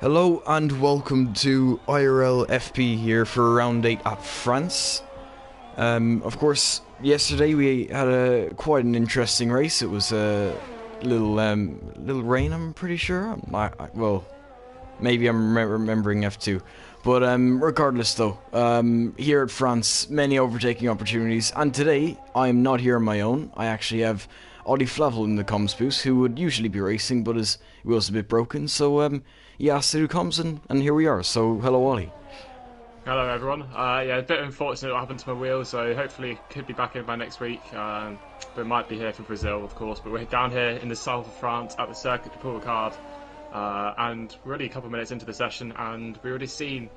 Hello and welcome to IRL FP here for round 8 at France. Of course, yesterday we had quite an interesting race. It was a little rain, I'm pretty sure. Well, maybe I'm remembering F2. But regardless though, here at France, many overtaking opportunities. And today, I am not here on my own. I actually have Ollie Flavel in the comms booth, who would usually be racing, but his wheel's a bit broken. So he asked who comes, and here we are. So hello, Ollie. Hello everyone. Yeah, a bit unfortunate what happened to my wheel, so hopefully could be back in by next week. But might be here for Brazil, of course. But we're down here in the south of France at the Circuit de Pau, and we're already a couple of minutes into the session, and we've already seen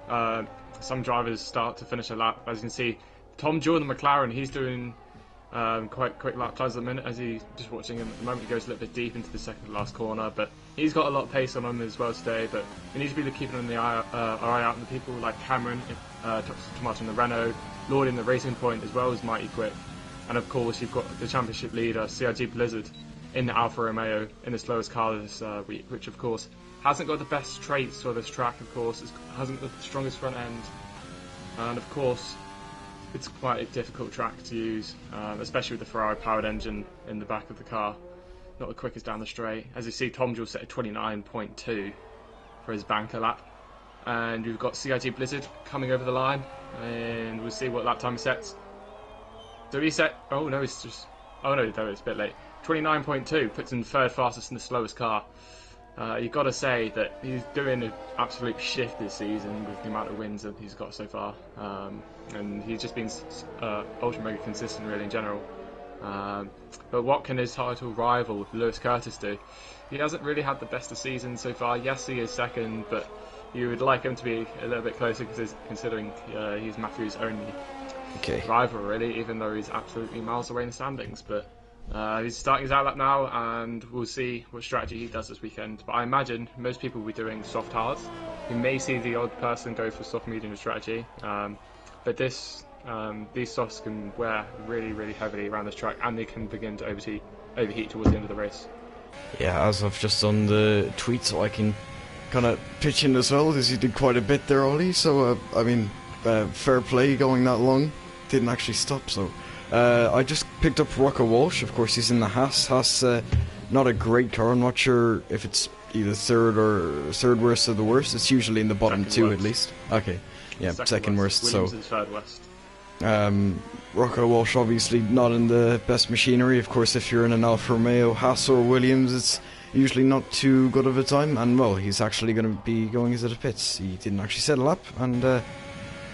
some drivers start to finish a lap. As you can see, Tom Jordan McLaren, he's doing quite quick lap times at the minute. As he just watching him at the moment, he goes a little bit deep into the second to last corner, but he's got a lot of pace on him as well today. But we need to be keeping our eye out on the people like Cameron, Tomato in the Renault, Lord in the Racing Point, as well as Mighty Quick. And of course, you've got the championship leader, CIG Blizzard, in the Alfa Romeo in the slowest car this week, which of course hasn't got the best traits for this track. Of course, it hasn't got the strongest front end, and of course, it's quite a difficult track to use, especially with the Ferrari-powered engine in the back of the car. Not the quickest down the straight. As you see, Tom Jules set a 29.2 for his banker lap. And we've got CIG Blizzard coming over the line, and we'll see what lap time he sets. So he set... Oh no, it's just... Oh no, it's a bit late. 29.2 puts him third fastest in the slowest car. You've got to say that he's doing an absolute shift this season with the amount of wins that he's got so far. And he's just been ultra mega consistent really in general. But what can his title rival Lewis Curtis do? He hasn't really had the best of season so far. Yes, he is second, but you would like him to be a little bit closer considering he's Matthew's only rival really, even though he's absolutely miles away in the standings. But he's starting his outlap now, and we'll see what strategy he does this weekend. But I imagine most people will be doing soft hards. You may see the odd person go for soft medium strategy, but these softs can wear really heavily around this track, and they can begin to overheat towards the end of the race. Yeah, as I've just done the tweet, so I can kind of pitch in as well, because you did quite a bit there, Ollie. So I mean, fair play going that long. Didn't actually stop, so. I just picked up Rocco Walsh. Of course, he's in the Haas. Haas, not a great car. I'm not sure if it's either third worst or the worst. It's usually in the bottom two at least. Okay, yeah, second worst. So Williams is third worst. Rocco Walsh obviously not in the best machinery. Of course, if you're in an Alfa Romeo, Haas or Williams, it's usually not too good of a time. And well, he's actually going to be going into the pits. He didn't actually set a lap, and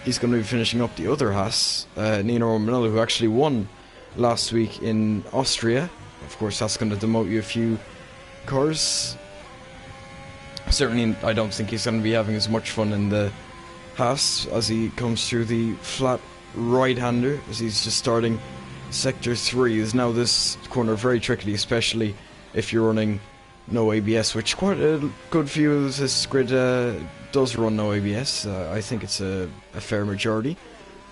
he's going to be finishing up the other Haas, Nino Romanello, who actually won last week in Austria. Of course, that's going to demote you a few cars. Certainly, I don't think he's going to be having as much fun in the Haas as he comes through the flat right-hander, as he's just starting Sector 3. Is now this corner very tricky, especially if you're running no ABS, which quite a good few of this grid does run no ABS. I think it's a fair majority.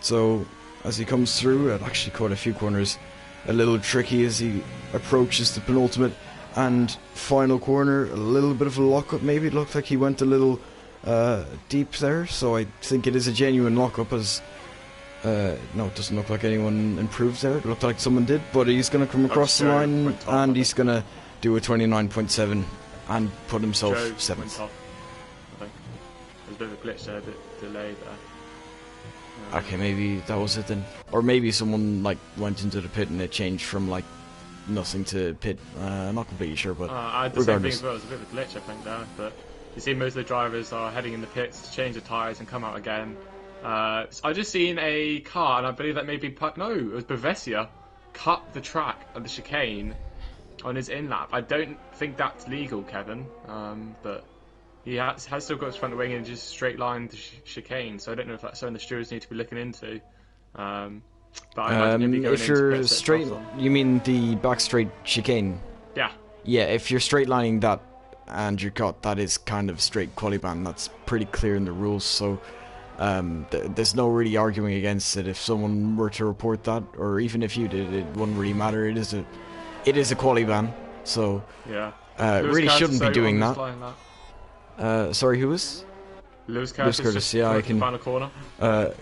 So as he comes through, actually quite a few corners a little tricky as he approaches the penultimate and final corner. A little bit of a lockup maybe. It looked like he went a little deep there, so I think it is a genuine lockup, as no, it doesn't look like anyone improved there. It looked like someone did, but he's going to come across the line and he's going to do a 29.7 and put himself 7th. I think there's a bit of a glitch there, a bit delayed there. Okay, maybe that was it then, or maybe someone like went into the pit and it changed from like nothing to pit. I'm not completely sure, but I had the same thing as well. It was a bit of a glitch, I think, there. But you see, most of the drivers are heading in the pits to change the tyres and come out again. I just seen a car, and I believe that may be no, it was Bavesia, cut the track of the chicane on his in lap. I don't think that's legal, Kevin, but he has still got his front wing and just straight line the chicane, so I don't know if that's something the stewards need to be looking into. But I imagine he'll be going if you're straight, you mean the back straight chicane? Yeah. Yeah, if you're straight lining that and you're caught, that is kind of straight quali ban. That's pretty clear in the rules, so there's no really arguing against it. If someone were to report that, or even if you did, it wouldn't really matter. It is a quali ban, so yeah, really shouldn't be doing that. Sorry, who was? Lewis Lewis Curtis, Curtis, just yeah, I coming to the can final corner.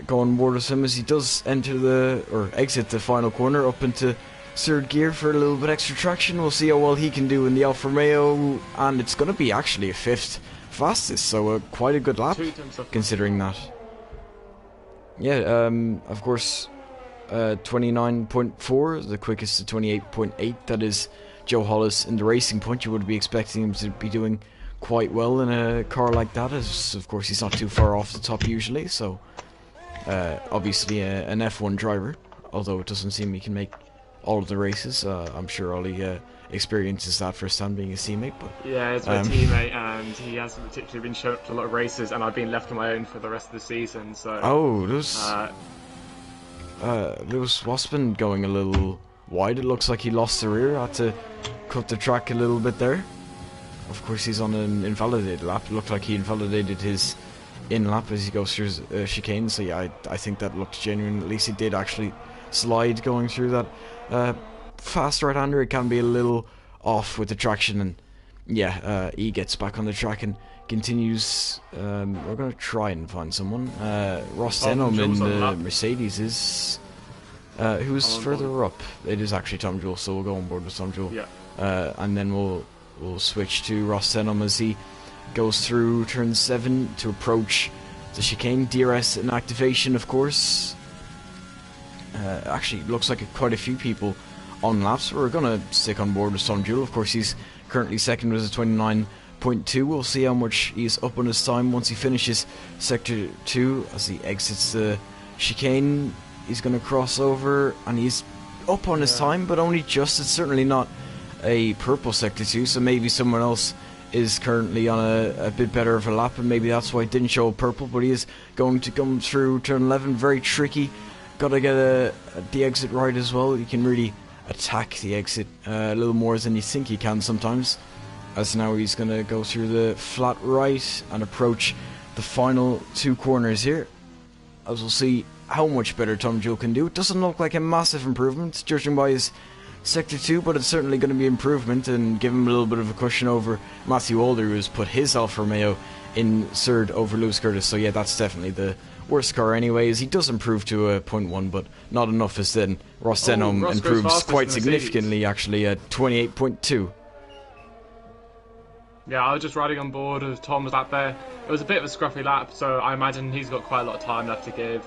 go on board with him as he does exit the final corner up into third gear for a little bit extra traction. We'll see how well he can do in the Alfa Romeo, and it's going to be actually a 5th fastest, so quite a good lap considering that. Yeah, of course, 29.4, the quickest to 28.8. That is Joe Hollis in the Racing Point. You would be expecting him to be doing quite well in a car like that, as of course he's not too far off the top usually, so obviously an F1 driver, although it doesn't seem he can make all of the races. I'm sure Ollie experiences that firsthand being a teammate, but yeah, it's my teammate, and he hasn't particularly been shown up to a lot of races, and I've been left on my own for the rest of the season, so Lewis Waspin going a little wide. It looks like he lost the rear, had to cut the track a little bit there. Of course, he's on an invalidated lap. It looked like he invalidated his in-lap as he goes through chicane. So yeah, I think that looked genuine. At least he did actually slide going through that fast right-hander. It can be a little off with the traction, and yeah, he gets back on the track and continues. We're going to try and find someone. Ross Denham in the Mercedes is... who's further up? It is actually Tom Jewell, so we'll go on board with Tom Jewell. Yeah. And then we'll switch to Ross Denham as he goes through turn 7 to approach the chicane. DRS in activation, of course. Actually, looks like quite a few people on laps. We're going to stick on board with Tom Jewell. Of course, he's currently second with a 29.2. We'll see how much he's up on his time once he finishes sector 2 as he exits the chicane. He's going to cross over, and he's up on his time, but only just. It's certainly not a purple sector 2, so maybe someone else is currently on a bit better of a lap, and maybe that's why it didn't show purple. But he is going to come through turn 11, very tricky. Got to get the exit right as well. You can really attack the exit a little more than you think you can sometimes, as now he's going to go through the flat right and approach the final 2 corners here, as we'll see how much better Tom Jewell can do. It doesn't look like a massive improvement judging by his sector 2, but it's certainly going to be improvement and give him a little bit of a cushion over Matthew Older, who has put his Alfa Romeo in third over Lewis Curtis. So yeah, that's definitely the worst car anyways. He does improve to a 0.1, but not enough, as then Ross Denham improves quite significantly, actually, at 28.2. Yeah, I was just riding on board as Tom was out there. It was a bit of a scruffy lap, so I imagine he's got quite a lot of time left to give.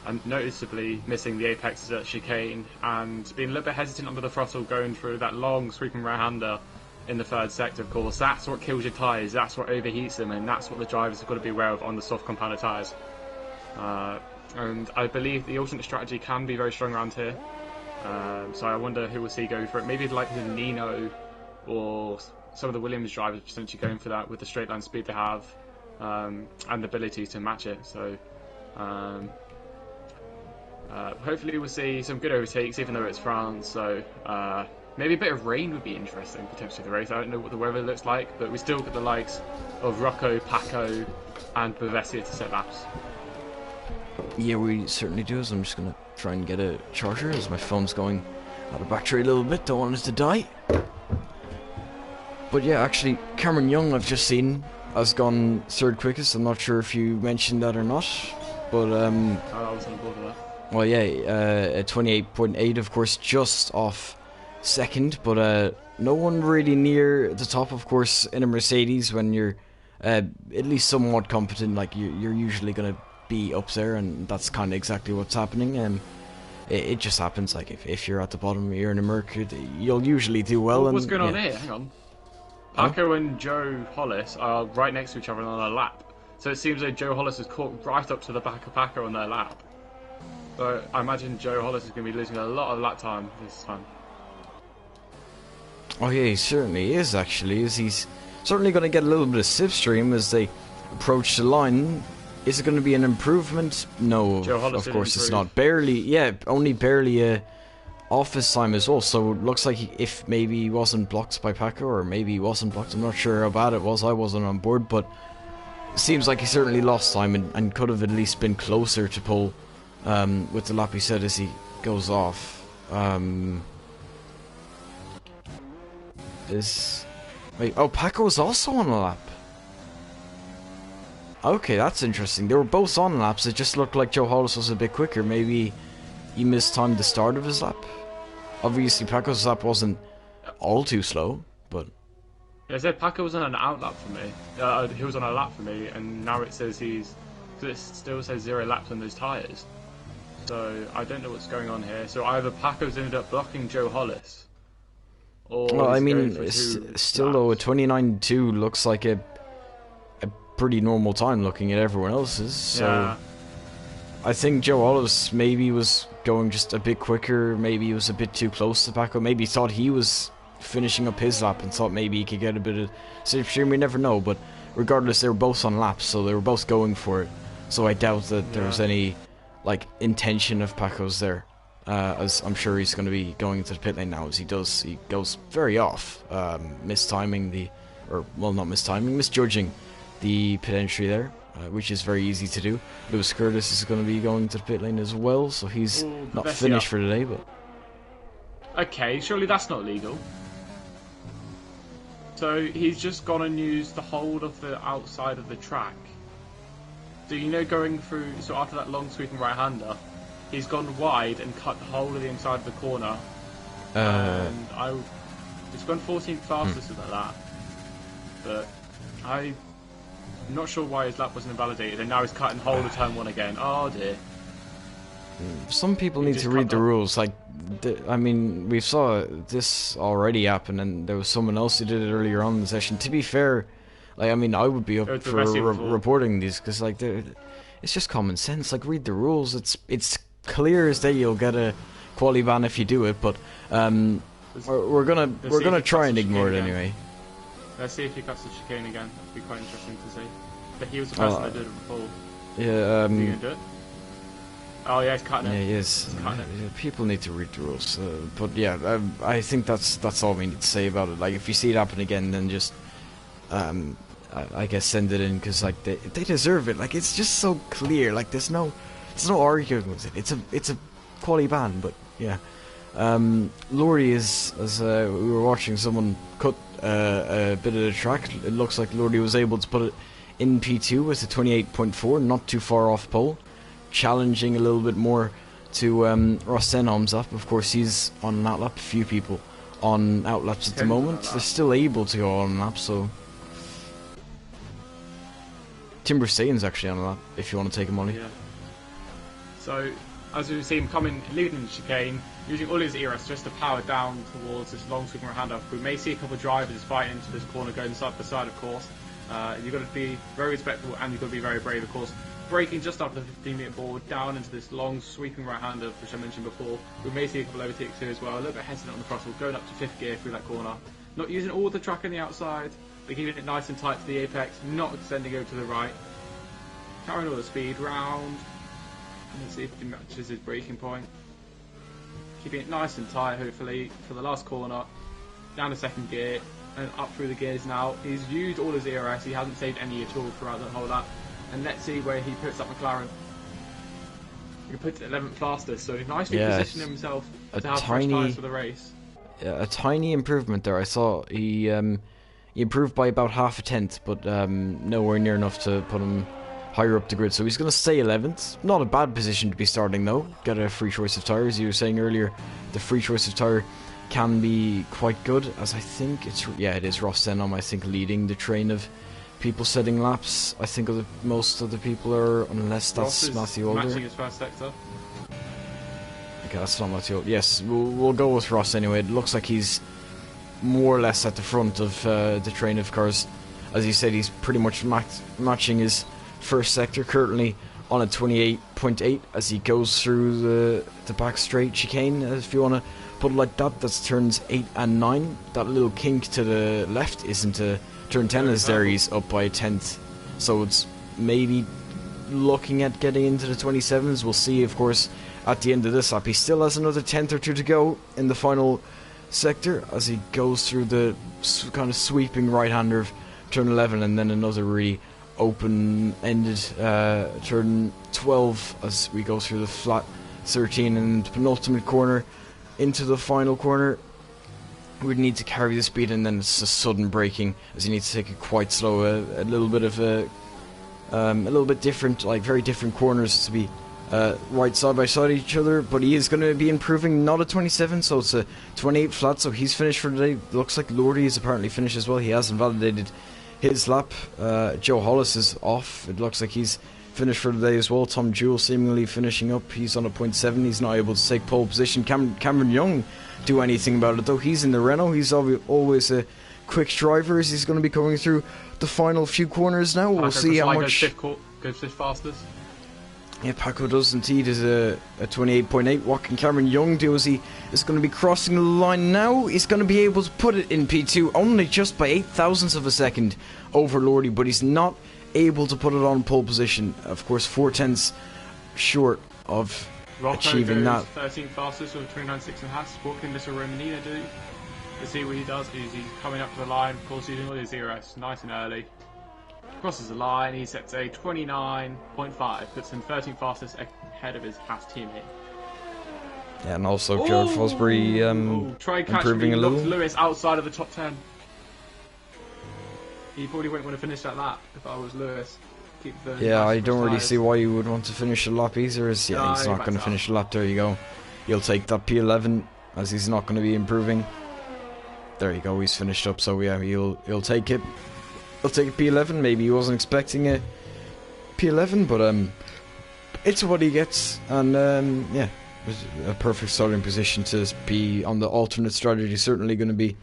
And noticeably missing the apexes at chicane, and being a little bit hesitant under the throttle going through that long sweeping right-hander in the third sector. Of course, that's what kills your tyres, that's what overheats them, and that's what the drivers have got to be aware of on the soft compounded tyres. And I believe the alternate strategy can be very strong around here, so I wonder who we'll see go for it. Maybe like the Nino or some of the Williams drivers potentially going for that with the straight line speed they have, and the ability to match it. So hopefully we'll see some good overtakes, even though it's France. So maybe a bit of rain would be interesting potentially the race. I don't know what the weather looks like, but we still got the likes of Rocco, Paco and Bavessia to set laps. Yeah, we certainly do. So I'm just going to try and get a charger as my phone's going out of battery a little bit. Don't want it to die. But yeah, actually, Cameron Young, I've just seen, has gone third quickest. I'm not sure if you mentioned that or not, but I was on board with that. Well, yeah, at 28.8, of course, just off second, but no one really near the top. Of course, in a Mercedes, when you're at least somewhat competent, like you're usually going to be up there, and that's kind of exactly what's happening. It just happens. Like if you're at the bottom, you're in a Merc, you'll usually do well. What's going on here? Hang on. Paco and Joe Hollis are right next to each other on a lap, so it seems like Joe Hollis is caught right up to the back of Paco on their lap. So I imagine Joe Hollis is going to be losing a lot of lap time this time. Oh yeah, he certainly is actually. He's certainly going to get a little bit of slipstream as they approach the line. Is it going to be an improvement? No, of course it's not. Barely, yeah, only barely off his time as well. So it looks like if maybe he wasn't blocked by Paco, or maybe he wasn't blocked, I'm not sure how bad it was. I wasn't on board, but it seems like he certainly lost time and could have at least been closer to pole. With the lap he said as he goes off. Wait, Paco's also on a lap. Okay, that's interesting. They were both on laps. It just looked like Joe Hollis was a bit quicker. Maybe he mistimed the start of his lap. Obviously, Paco's lap wasn't all too slow, but... Yeah, I said Paco was on an out lap for me. He was on a lap for me, and now it says it still says 0 laps on those tyres. So I don't know what's going on here. So either Paco's ended up blocking Joe Hollis, or well, I mean, laps. still though, a 29.2 looks like a pretty normal time looking at everyone else's. So Yeah. I think Joe Hollis maybe was going just a bit quicker. Maybe he was a bit too close to Paco. Maybe he thought he was finishing up his lap and thought maybe he could get a bit of slipstream. We never know. But regardless, they were both on laps, so they were both going for it. So I doubt that there was any like intention of Paco's there. As I'm sure he's going to be going into the pit lane now, as he goes very off, misjudging the pit entry there, which is very easy to do. Lewis Curtis is going to be going to the pit lane as well, so he's not finished for today. But okay, surely that's not legal. So he's just gone and used the whole of the outside of the track. So going through, so after that long sweeping right-hander, he's gone wide and cut the whole of the inside of the corner. And it's gone 14th fastest of that lap. But I'm not sure why his lap wasn't invalidated, and now he's cutting whole of turn 1 again. Oh dear. Some people need to read the rules. Like, I mean, we saw this already happen, and there was someone else who did it earlier on in the session. To be fair, like, I mean, I would be up for reporting these, because like, it's just common sense. Like, read the rules. It's clear as day you'll get a quali ban if you do it, but we're gonna try and ignore it anyway. Let's see if he cuts the chicane again. That'd be quite interesting to see. But he was the person that did it before. Yeah. Is he gonna do it? Oh yeah, he's cutting it. Yeah, he is. People need to read the rules. But yeah, I think that's all we need to say about it. Like, if you see it happen again, then just I guess send it in, because like they deserve it. Like, it's just so clear. Like, there's no arguing with it. It's a quali ban. But yeah, Laurie is, as we were watching someone cut a bit of the track. It looks like Laurie was able to put it in P2 with a 28.4, not too far off pole, challenging a little bit more to Ross Denholm's lap. Of course, he's on an outlap. A few people on outlaps at the moment. They're still able to go on an lap, so Tim Bristain's actually on a lap, if you want to take him on it. Yeah. So, as we see him coming, leading the chicane, using all his ERS just to power down towards this long sweeping hand up. We may see a couple of drivers fighting into this corner, going side by side, of course. You've got to be very respectful, and you've got to be very brave, of course. Braking just after the 15-metre board down into this long sweeping right-hander, which I mentioned before. We may see a couple of overtakes here as well. A little bit hesitant on the throttle, going up to 5th gear through that corner. Not using all the track on the outside, but keeping it nice and tight to the apex, not extending over to the right. Carrying all the speed round. Let's see if he matches his braking point. Keeping it nice and tight, hopefully, for the last corner. Down to 2nd gear, and up through the gears now. He's used all his ERS, he hasn't saved any at all throughout the whole lap. And let's see where he puts up McLaren. He puts it 11th fastest, so he's nicely positioned himself to have fresh tyres for the race. A tiny improvement there. I saw he improved by about half a tenth, but nowhere near enough to put him higher up the grid. So he's going to stay 11th. Not a bad position to be starting though. Got a free choice of tyres. You were saying earlier, the free choice of tyre can be quite good, as I think it is Ross Denholm, I think, leading the train of people setting laps. I think most of the people are, unless that's Matthew Older. Matching his first sector. Okay, that's not Matthew Older. Yes, we'll go with Ross anyway. It looks like he's more or less at the front of the train of cars. As he said, he's pretty much matching his first sector, currently on a 28.8 as he goes through the back straight chicane, if you want to put it like that. That's turns 8 and 9. That little kink to the left isn't a turn 10 is there. He's up by a tenth, so it's maybe looking at getting into the 27s. We'll see, of course, at the end of this lap. He still has another tenth or two to go in the final sector as he goes through the kind of sweeping right-hander of turn 11, and then another really open-ended turn 12 as we go through the flat 13 and penultimate corner into the final corner. We'd need to carry the speed, and then it's a sudden braking as you need to take it quite slow. A little bit of a a little bit different, like very different corners to be right side by side each other, but he is going to be improving, not a 27, so it's a 28 flat, so he's finished for the day. Looks like Lordy is apparently finished as well. He hasn't validated his lap. Joe Hollis is off. It looks like he's finished for the day as well. Tom Jewell seemingly finishing up. He's on a 0.7. He's not able to take pole position. Cameron Young do anything about it, though. He's in the Renault. He's always a quick driver as he's going to be coming through the final few corners now. We'll see how much... Goes fifth fastest. Yeah, Paco does indeed, is a 28.8. What can Cameron Young do as he is going to be crossing the line now? He's going to be able to put it in P2 only just by 8 thousandths of a second over Lordy, but he's not able to put it on pole position. Of course, 4/10 short of achieving that. 13th fastest with 29.6 and a half. What can Mr. Romanina do? Let's see what he does. He's coming up to the line. Of course, he's doing all his ZRS nice and early. Crosses the line, he sets a 29.5, puts him 13th fastest ahead of his Haas teammate. Yeah, and also Jared Fosbury improving a little. Lewis outside of the top 10. He probably wouldn't want to finish that lap if I was Lewis. Yeah, I don't really see why you would want to finish a lap either. He's not going to finish a lap. There you go. He'll take that P11 as he's not going to be improving. There you go. He's finished up. So yeah, he'll take it. He'll take a P11. Maybe he wasn't expecting a P11, but it's what he gets. And yeah, a perfect starting position to be on the alternate strategy. Certainly going to be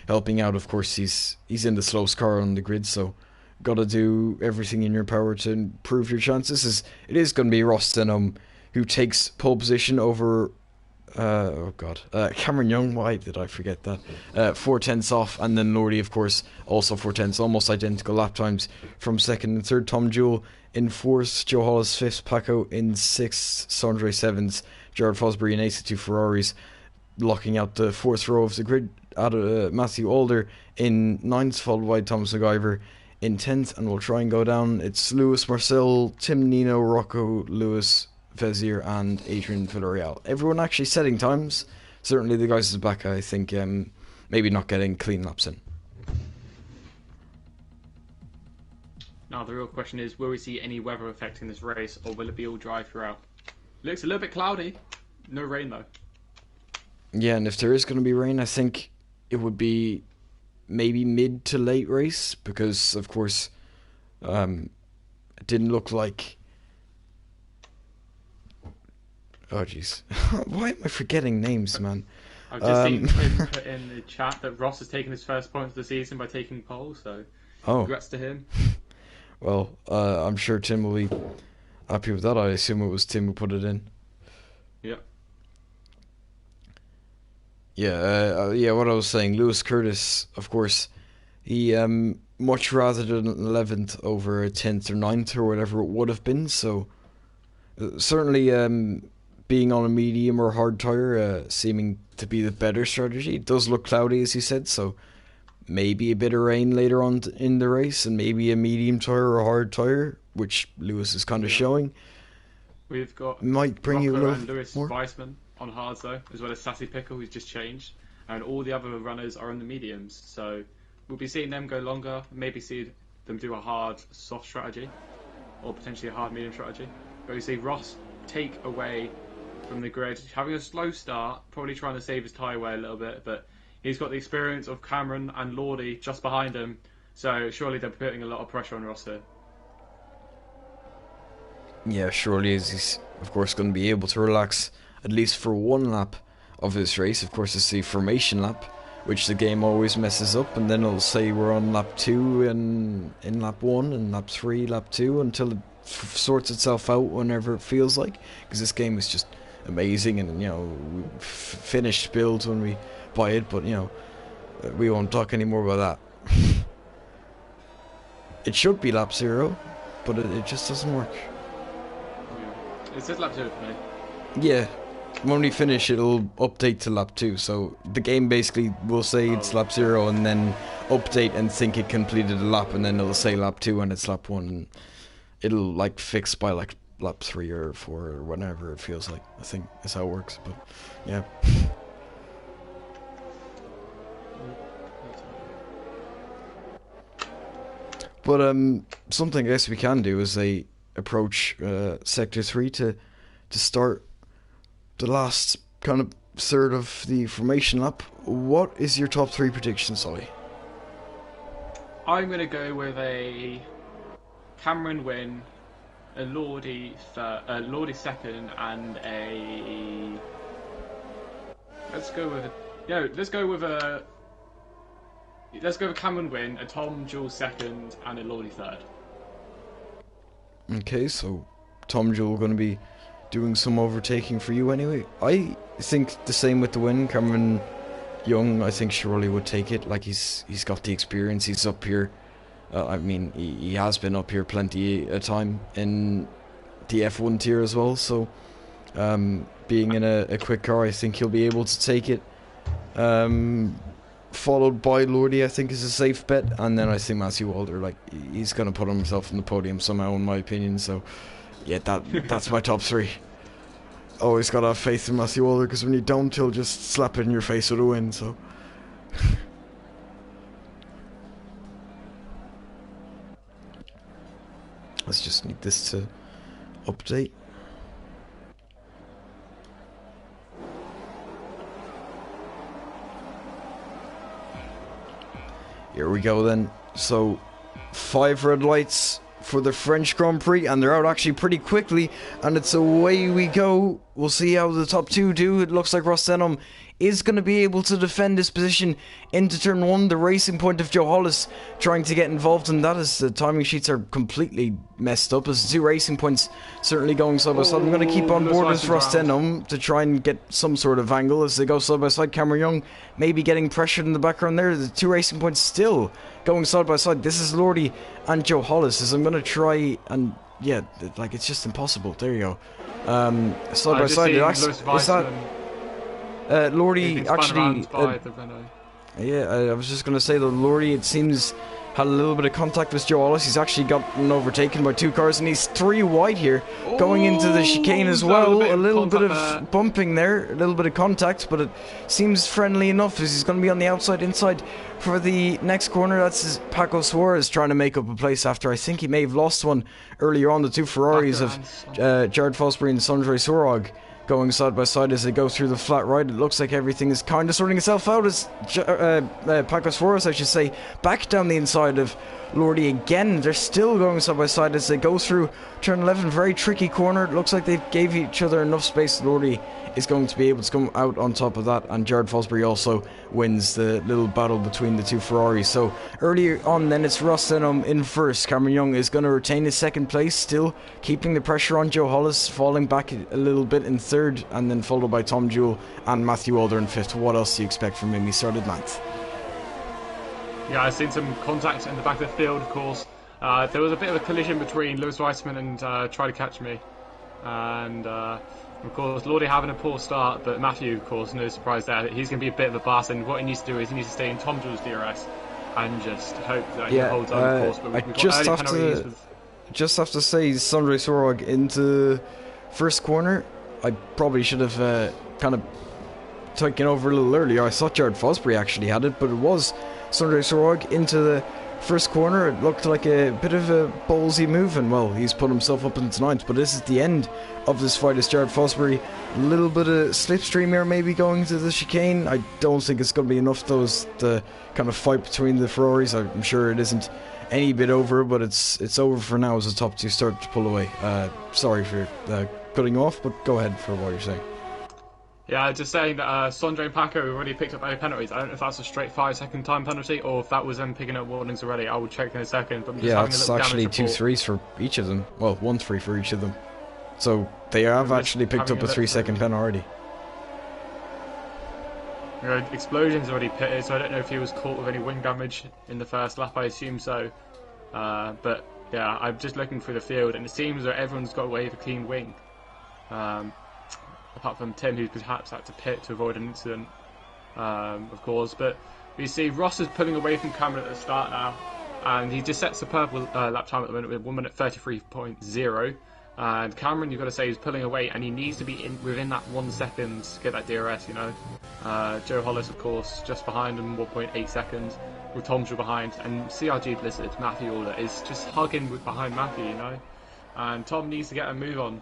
helping out. Of course, he's in the slowest car on the grid, so got to do everything in your power to improve your chances. It is going to be Ross Denham who takes pole position over Cameron Young. Why did I forget that? 4/10 off, and then Lordy, of course, also 4/10, almost identical lap times from second and third. Tom Jewell in fourth, Joe Hollis fifth, Paco in sixth, Sondre seventh, Jared Fosbury and Ace, two Ferraris, locking out the fourth row of the grid. Matthew Alder in ninth, followed by Thomas MacGyver in 10th, and we'll try and go down. It's Lewis Marcel, Tim Nino, Rocco Lewis, Vezier and Adrian Villarreal. Everyone actually setting times. Certainly the guys at the back, I think, maybe not getting clean laps in. Now the real question is, will we see any weather affecting this race, or will it be all dry throughout? Looks a little bit cloudy. No rain though. Yeah, and if there is going to be rain, I think it would be maybe mid to late race, because of course it didn't look like... Oh jeez, why am I forgetting names, man? I've just seen him put in the chat that Ross has taken his first point of the season by taking pole, so congrats to him. Well, I'm sure Tim will be happy with that. I assume it was Tim who put it in. Yep. Yeah, what I was saying, Lewis Curtis, of course, he much rather than 11th over 10th or 9th or whatever it would have been, so certainly being on a medium or hard tyre seeming to be the better strategy. It does look cloudy, as you said, so maybe a bit of rain later on in the race, and maybe a medium tyre or a hard tyre, which Lewis is kind of showing. We've got might bring you a little and Lewis more. Weissman on hards though, as well as Sassy Pickle, who's just changed, and all the other runners are on the mediums, so we'll be seeing them go longer, maybe see them do a hard soft strategy, or potentially a hard medium strategy. But we see Ross take away from the grid, having a slow start, probably trying to save his tyre wear a little bit, but he's got the experience of Cameron and Lordy just behind him, so surely they're putting a lot of pressure on Ross here. Yeah, surely he's of course going to be able to relax at least for one lap of this race. Of course, it's the formation lap, which the game always messes up, and then it'll say we're on lap 2 in lap 1 and lap 3, lap 2, until it sorts itself out whenever it feels like, because this game is just amazing, and finished builds when we buy it, but we won't talk anymore about that. It should be lap 0, but it just doesn't work. Yeah. It says lap 0 for me. Yeah, when we finish it'll update to lap 2, so the game basically will say it's lap 0 and then update and think it completed a lap, and then it'll say lap 2 and it's lap 1, and it'll fix by lap 3 or 4 or whatever it feels like. I think that's how it works, but yeah. But something I guess we can do is they approach Sector 3 to start the last kind of third of the formation lap. What is your top 3 predictions, Ollie? I'm going to go with a Cameron win, a Lordy second, and a... Let's go with a Cameron win, a Tom Jewell second, and a Lordy third. Okay, so Tom Jewell going to be doing some overtaking for you anyway. I think the same with the win. Cameron Young, I think surely would take it. Like he's got the experience. He's up here. I mean, he has been up here plenty of time in the F1 tier as well. So, being in a quick car, I think he'll be able to take it. Followed by Lordy, I think is a safe bet, and then I think Matthew Walder, like he's gonna put himself on the podium somehow, in my opinion. So, yeah, that's my top 3. Always gotta have faith in Matthew Walder, because when you don't, he'll just slap it in your face with a win. So. Let's just need this to update. Here we go then. So 5 red lights for the French Grand Prix, and they're out actually pretty quickly, and it's away we go. We'll see how the top 2 do. It looks like Ross Denham is going to be able to defend his position into turn 1. The Racing Point of Joe Hollis trying to get involved in that, as the timing sheets are completely messed up, as the 2 Racing Points certainly going side by side. I'm going to keep on board with Ross Denham to try and get some sort of angle as they go side by side. Cameron Young maybe getting pressured in the background there. The 2 Racing Points still going side by side. This is Lordy and Joe Hollis, as I'm going to try and, yeah, like it's just impossible. There you go. Side by side. Is that... Lordy actually, yeah, I was just going to say that Lordy, it seems, had a little bit of contact with Joe Hollis. He's actually gotten overtaken by 2 cars, and he's 3 wide here, going into the chicane as well. A little bit of bumping there, a little bit of contact, but it seems friendly enough, as he's going to be on the outside, inside for the next corner. That's Paco Suarez trying to make up a place after, I think he may have lost one earlier on. The 2 Ferraris of Jared Fosbury and Sondre Sorog going side by side as they go through the flat right. It looks like everything is kind of sorting itself out as Paco Suarez, I should say, back down the inside of Lordy again. They're still going side by side as they go through turn 11. Very tricky corner. It looks like they gave each other enough space. Lordy is going to be able to come out on top of that, and Jared Fosbury also wins the little battle between the 2 Ferraris. So earlier on then, it's Ross Denham in first. Cameron Young is going to retain his second place, still keeping the pressure on Joe Hollis, falling back a little bit in third, and then followed by Tom Jewell and Matthew Alder in fifth. What else do you expect from him? He started ninth. Yeah, I've seen some contact in the back of the field, of course. There was a bit of a collision between Lewis Weissman and Try to Catch Me, and of course Lordy having a poor start, but Matthew, of course, no surprise there, he's going to be a bit of a bust, and what he needs to do is he needs to stay in Tom Jewell's DRS and just hope that he holds on, of course. But we've got early penalties. Just have to say, Sondre Sorog into first corner. I probably should have kind of taken over a little earlier. I thought Jared Fosbury actually had it, but it was Sondre Sorog into the first corner. It looked like a bit of a ballsy move, and well, he's put himself up into ninth. But this is the end of this fight. As Jared Fosbury, a little bit of slipstream here, maybe going to the chicane. I don't think it's going to be enough, though. The kind of fight between the Ferraris, I'm sure it isn't any bit over, but it's over for now as the top 2 start to pull away. Sorry for cutting you off, but go ahead for what you're saying. Yeah, just saying that Sondre and Paco have already picked up any penalties. I don't know if that's a straight 5-second time penalty or if that was them picking up warnings already. I will check in a second. But yeah, it's actually 2 3s for each of them. Well, 1 3 for each of them. So they have actually picked up a 3-second pen already. Explosion's already pitted, so I don't know if he was caught with any wing damage in the first lap. I assume so. But yeah, I'm just looking through the field, and it seems that everyone's got away with a clean wing. Apart from Tim, who perhaps had to pit to avoid an incident, of course. But we see Ross is pulling away from Cameron at the start now, and he just sets the purple lap time at the moment with 1 minute 33.0. And Cameron, you've got to say, is pulling away, and he needs to be within that 1 second to get that DRS, you know. Joe Hollis, of course, just behind him, 1.8 seconds, with Tom Shaw behind, and CRG Blizzard, Matthew Alder, is just hugging behind Matthew, you know. And Tom needs to get a move on.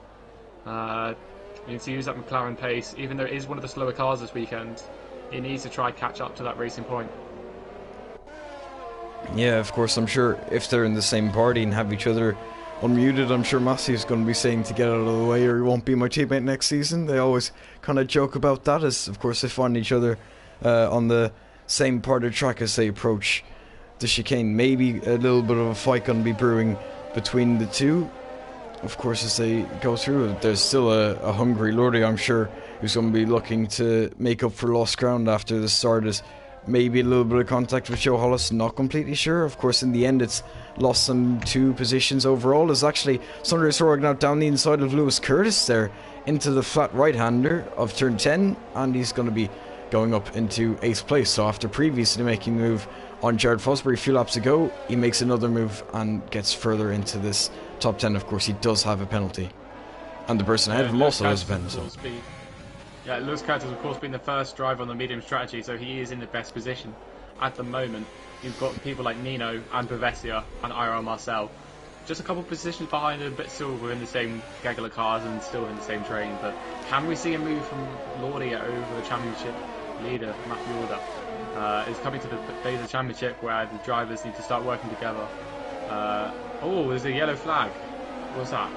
He needs to use that McLaren pace, even though it is one of the slower cars this weekend. He needs to try catch up to that racing point. Yeah, of course, I'm sure if they're in the same party and have each other unmuted, I'm sure Matthew's going to be saying to get out of the way or he won't be my teammate next season. They always kind of joke about that, as of course they find each other on the same part of the track as they approach the chicane. Maybe a little bit of a fight going to be brewing between the two. Of course, as they go through, there's still a hungry Lordy, I'm sure, who's going to be looking to make up for lost ground after the start. Is maybe a little bit of contact with Joe Hollis, not completely sure. Of course, in the end, it's lost them 2 positions overall. Is actually Sundray Sorg now down the inside of Lewis Curtis there into the flat right-hander of turn 10, and he's going to be going up into 8th place. So after previously making a move on Jared Fosbury a few laps ago, he makes another move and gets further into this top 10. Of course, he does have a penalty, and the person ahead of him also has a penalty. Yeah, Lewis Curtis, of course, being the first driver on the medium strategy, so he is in the best position at the moment. You've got people like Nino and Bavesia and IRL Marcel, just a couple of positions behind him, but still within the same gaggle of cars and still in the same train. But can we see a move from Lordy over the championship leader, Matthew Alder? It's coming to the phase of the championship where the drivers need to start working together. Oh, there's a yellow flag. What's that?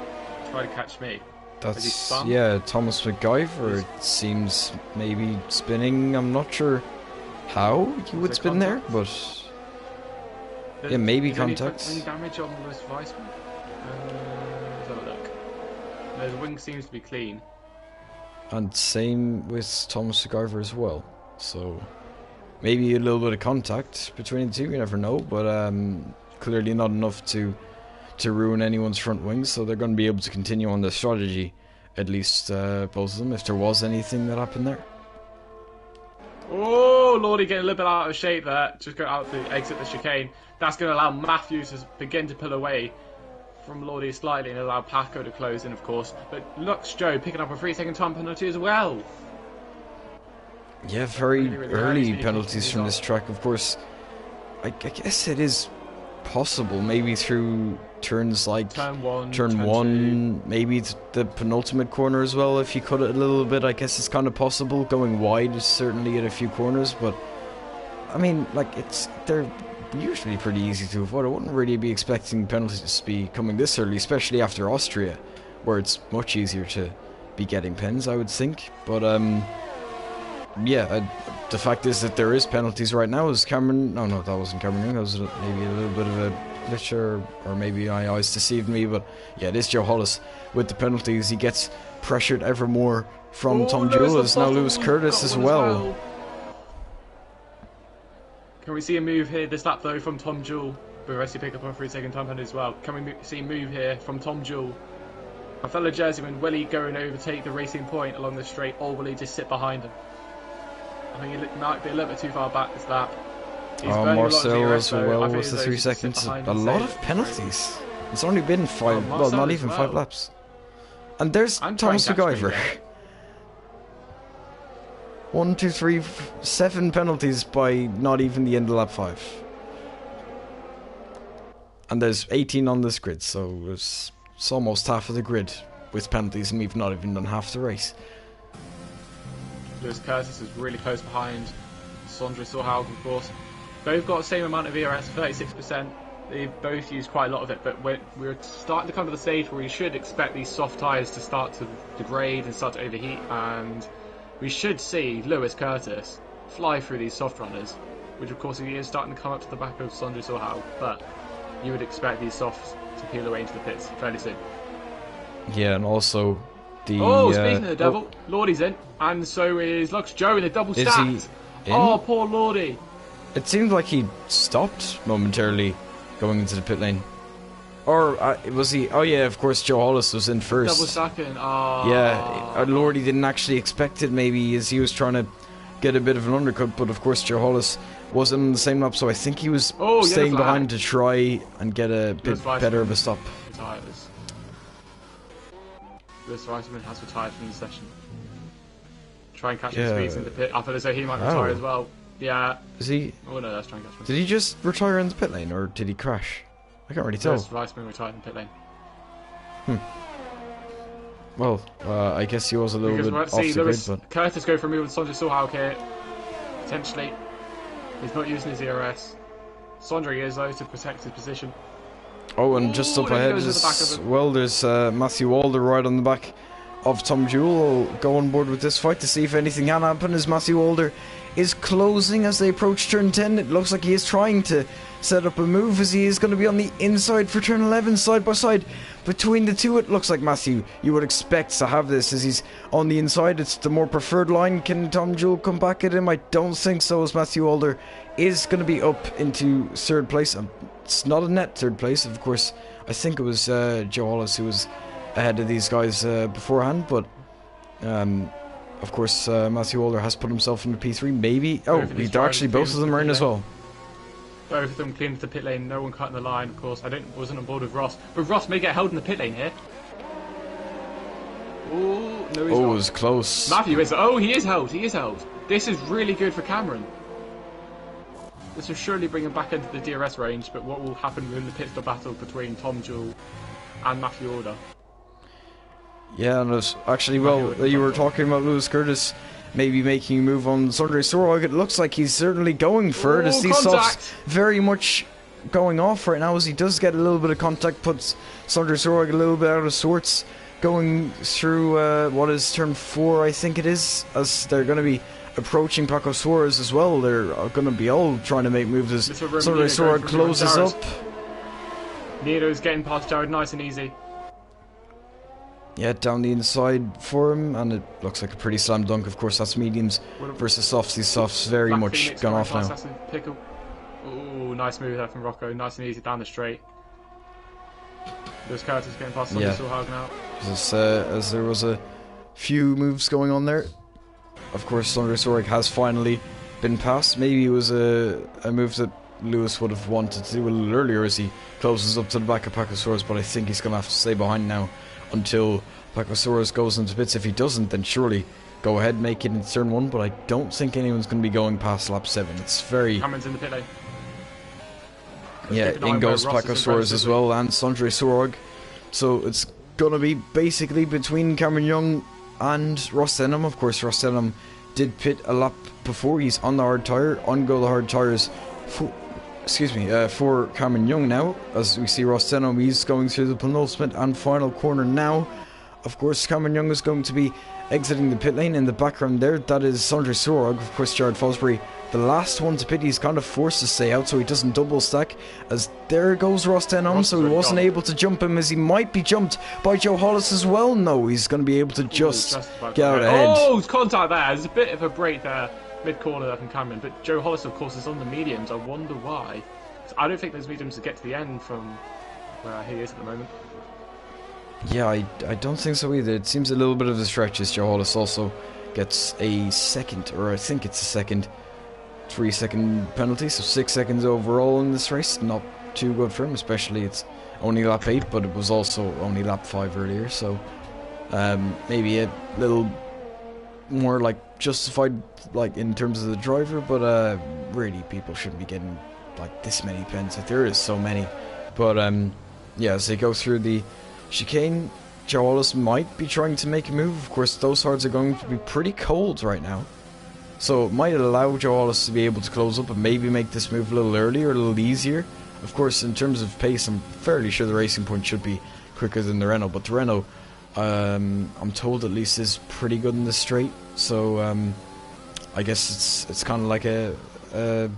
Try to catch me. That's, yeah, Thomas MacGyver, it seems, maybe spinning. I'm not sure how you would spin there, but yeah, maybe contact. Any damage on Lewis Weissman? Let's have a look. No, his wing seems to be clean. And same with Thomas MacGyver as well. So maybe a little bit of contact between the two, you never know, but clearly not enough to ruin anyone's front wings, so they're going to be able to continue on the strategy, at least both of them, if there was anything that happened there. Oh, Lordy getting a little bit out of shape there, just go out to exit the chicane. That's going to allow Matthew to begin to pull away from Lordy slightly and allow Paco to close in, of course. But looks Joe picking up a 3-second time penalty as well. Yeah, very really early penalties from this track, of course. I guess it is possible, maybe through turns like turn one, maybe the penultimate corner as well. If you cut it a little bit, I guess it's kind of possible. Going wide is certainly at a few corners, but I mean, like, they're usually pretty easy to avoid. I wouldn't really be expecting penalties to be coming this early, especially after Austria, where it's much easier to be getting pens, I would think. But yeah, the fact is that there is penalties right now. Is Cameron? No, that wasn't Cameron Young. That was maybe a little bit of a glitch, or maybe my eyes deceived me. But yeah, it is Joe Hollis with the penalties. He gets pressured ever more from Tom Jewell. Now Lewis Curtis as well. Can we see a move here this lap though from Tom Jewell? Baresi pick up a 3-second time penalty as well. Can we see a move here from Tom Jewell? My fellow Jerseyman, will he go and overtake the racing point along the straight, or will he just sit behind him? I think he might be a little bit too far back this lap. Marcel as well was the 3 seconds. A lot of penalties. It's only been 5, well, not even 5 laps. And there's Thomas MacGyver. 1, 2, 3, 7 penalties by not even the end of lap 5. And there's 18 on this grid, so it's almost half of the grid with penalties, and we've not even done half the race. Lewis Curtis is really close behind Sondre Sorhaug, of course. Both got the same amount of ERS, 36%. They've both used quite a lot of it, but we're starting to come to the stage where we should expect these soft tyres to start to degrade and start to overheat, and we should see Lewis Curtis fly through these soft runners, which of course he is starting to come up to the back of Sondre Sorhaug, but you would expect these softs to peel away into the pits fairly soon. Yeah, and also the... Oh, speaking of the devil, Lordy's in, and so is Lux Joe in the double stacked. Oh, poor Lordy. It seemed like he stopped momentarily going into the pit lane. Or was he... Oh yeah, of course Joe Hollis was in first. Double stacking. Oh. Yeah, Lordy didn't actually expect it, maybe, as he was trying to get a bit of an undercut, but of course Joe Hollis wasn't on the same lap, so I think he was staying behind to try and get a bit better of a stop. Lewis Reisman has retired from the session. Try and catch him squeezing the pit. I feel as though he might retire as well. Yeah. Is he? Oh no, let's try and catch him. Did he just retire in the pit lane, or did he crash? I can't really tell. Lewis Reisman retired in the pit lane. Well, I guess he was a little bit off the grid, but... Curtis go for a move with Sondre Sorhaug here. Potentially. He's not using his ERS. Sondre is though to protect his position. Oh, and just up ahead as well, there's Matthew Walder right on the back of Tom Jewell. Will go on board with this fight to see if anything can happen, as Matthew Walder is closing as they approach turn 10. It looks like he is trying to set up a move, as he is going to be on the inside for turn 11, side by side between the two. It looks like Matthew, you would expect to have this, as he's on the inside. It's the more preferred line. Can Tom Jewell come back at him? I don't think so, as Matthew Walder is going to be up into third place. It's not a net third place, of course. I think it was Joe Hollis who was ahead of these guys beforehand, but of course Matthew Walder has put himself in the P3. Maybe. Oh, actually both of them are in as well. Both of them clean to the pit lane. No one cutting the line, of course. Wasn't on board with Ross, but Ross may get held in the pit lane here. Ooh, no, he's not. It was close. Matthew is. Oh, he is held. He is held. This is really good for Cameron. This will surely bring him back into the DRS range, but what will happen in the pit stop battle between Tom Jewell and Matthew Walder? Yeah, and it's actually, well, you were talking about Lewis Curtis maybe making a move on Sondre Sorhaug. It looks like he's certainly going for it, as these softs very much going off right now, as he does get a little bit of contact, puts Sondre Sorhaug a little bit out of sorts, going through what is turn 4, I think it is, as they're going to be approaching Paco Suarez as well. They're going to be all trying to make moves as Sondre Sorhaug closes up. Nito's getting past Jared nice and easy. Yeah, down the inside for him, and it looks like a pretty slam dunk. Of course, that's mediums versus softs. These softs very much Phoenix gone off now. Ooh, nice move there from Rocco. Nice and easy down the straight. There's Curtis getting past Sondre Sorhaug now. As there was a few moves going on there. Of course, Sondre Sorhaug has finally been passed. Maybe it was a move that Lewis would have wanted to do a little earlier, as he closes up to the back of Paco Suarez, but I think he's going to have to stay behind now until Paco Suarez goes into pits. If he doesn't, then surely go ahead, make it in turn 1, but I don't think anyone's going to be going past lap 7. It's very... Cameron's in the pit lane. Yeah, in goes Paco Suarez as well, and Sondre Sorhaug. So it's going to be basically between Cameron Young and Ross Denham. Of course, Ross Denham did pit a lap before. He's on the hard tyre. On go the hard tyres for Cameron Young now. As we see Ross Denham, he's going through the penultimate and final corner now. Of course, Cameron Young is going to be exiting the pit lane. In the background there, that is Sondre Sorhaug. Of course, Jared Fosbury, the last one to pit. He's kind of forced to stay out so he doesn't double stack, as there goes Ross Denham. So he wasn't able to jump him, as he might be jumped by Joe Hollis as well. No, he's going to be able to just get out ahead. Oh, contact there. There's a bit of a break there, mid-corner there from Cameron. But Joe Hollis, of course, is on the mediums. I wonder why. I don't think those mediums will get to the end from where he is at the moment. Yeah, I don't think so either. It seems a little bit of a stretch, as Joe Hollis also gets a second, or I think it's a second 3-second penalty, so 6 seconds overall in this race. Not too good for him, especially it's only lap 8, but it was also only lap 5 earlier, so maybe a little more like justified, like in terms of the driver, but really people shouldn't be getting like this many pens. Like, there is so many, but yeah, as they go through the chicane, Joe Hollis might be trying to make a move. Of course, those hards are going to be pretty cold right now, so it might allow Joe Hollis to be able to close up and maybe make this move a little earlier, a little easier. Of course, in terms of pace, I'm fairly sure the Racing Point should be quicker than the Renault, but the Renault, I'm told at least, is pretty good in the straight, so I guess it's kind of like a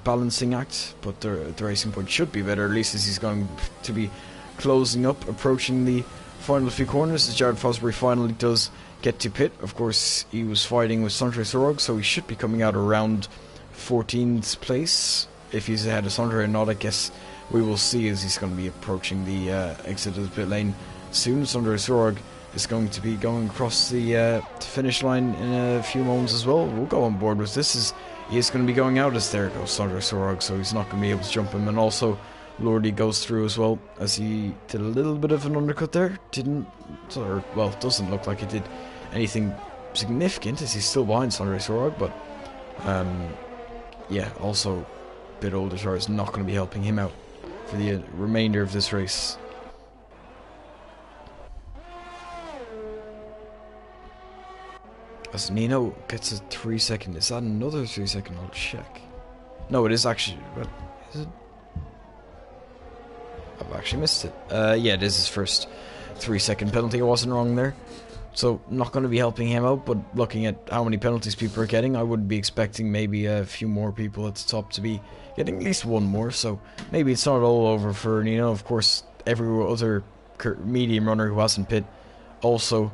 balancing act, but the Racing Point should be better, at least as he's going to be closing up, approaching the final few corners, as Jared Fosbury finally does get to pit. Of course, he was fighting with Sondre Sorhaug, so he should be coming out around 14th place. If he's ahead of Sondre or not, I guess we will see, as he's going to be approaching the exit of the pit lane soon. Sondre Sorhaug is going to be going across the finish line in a few moments as well. We'll go on board with this, as he is going to be going out, as there goes Sondre Sorhaug, so he's not going to be able to jump him. And also Lordy goes through as well, as he did a little bit of an undercut there. Doesn't look like he did anything significant, as he's still behind Sunray Sorag, but yeah, also a bit older car is not going to be helping him out for the remainder of this race. As Nino gets a 3 second, is that another 3 second? I'll check. No, it is actually. What is it? I've actually missed it. Yeah, it is his first 3 second penalty. I wasn't wrong there. So, not going to be helping him out, but looking at how many penalties people are getting, I would be expecting maybe a few more people at the top to be getting at least one more. So, maybe it's not all over for Nino. Of course, every other medium runner who hasn't pit also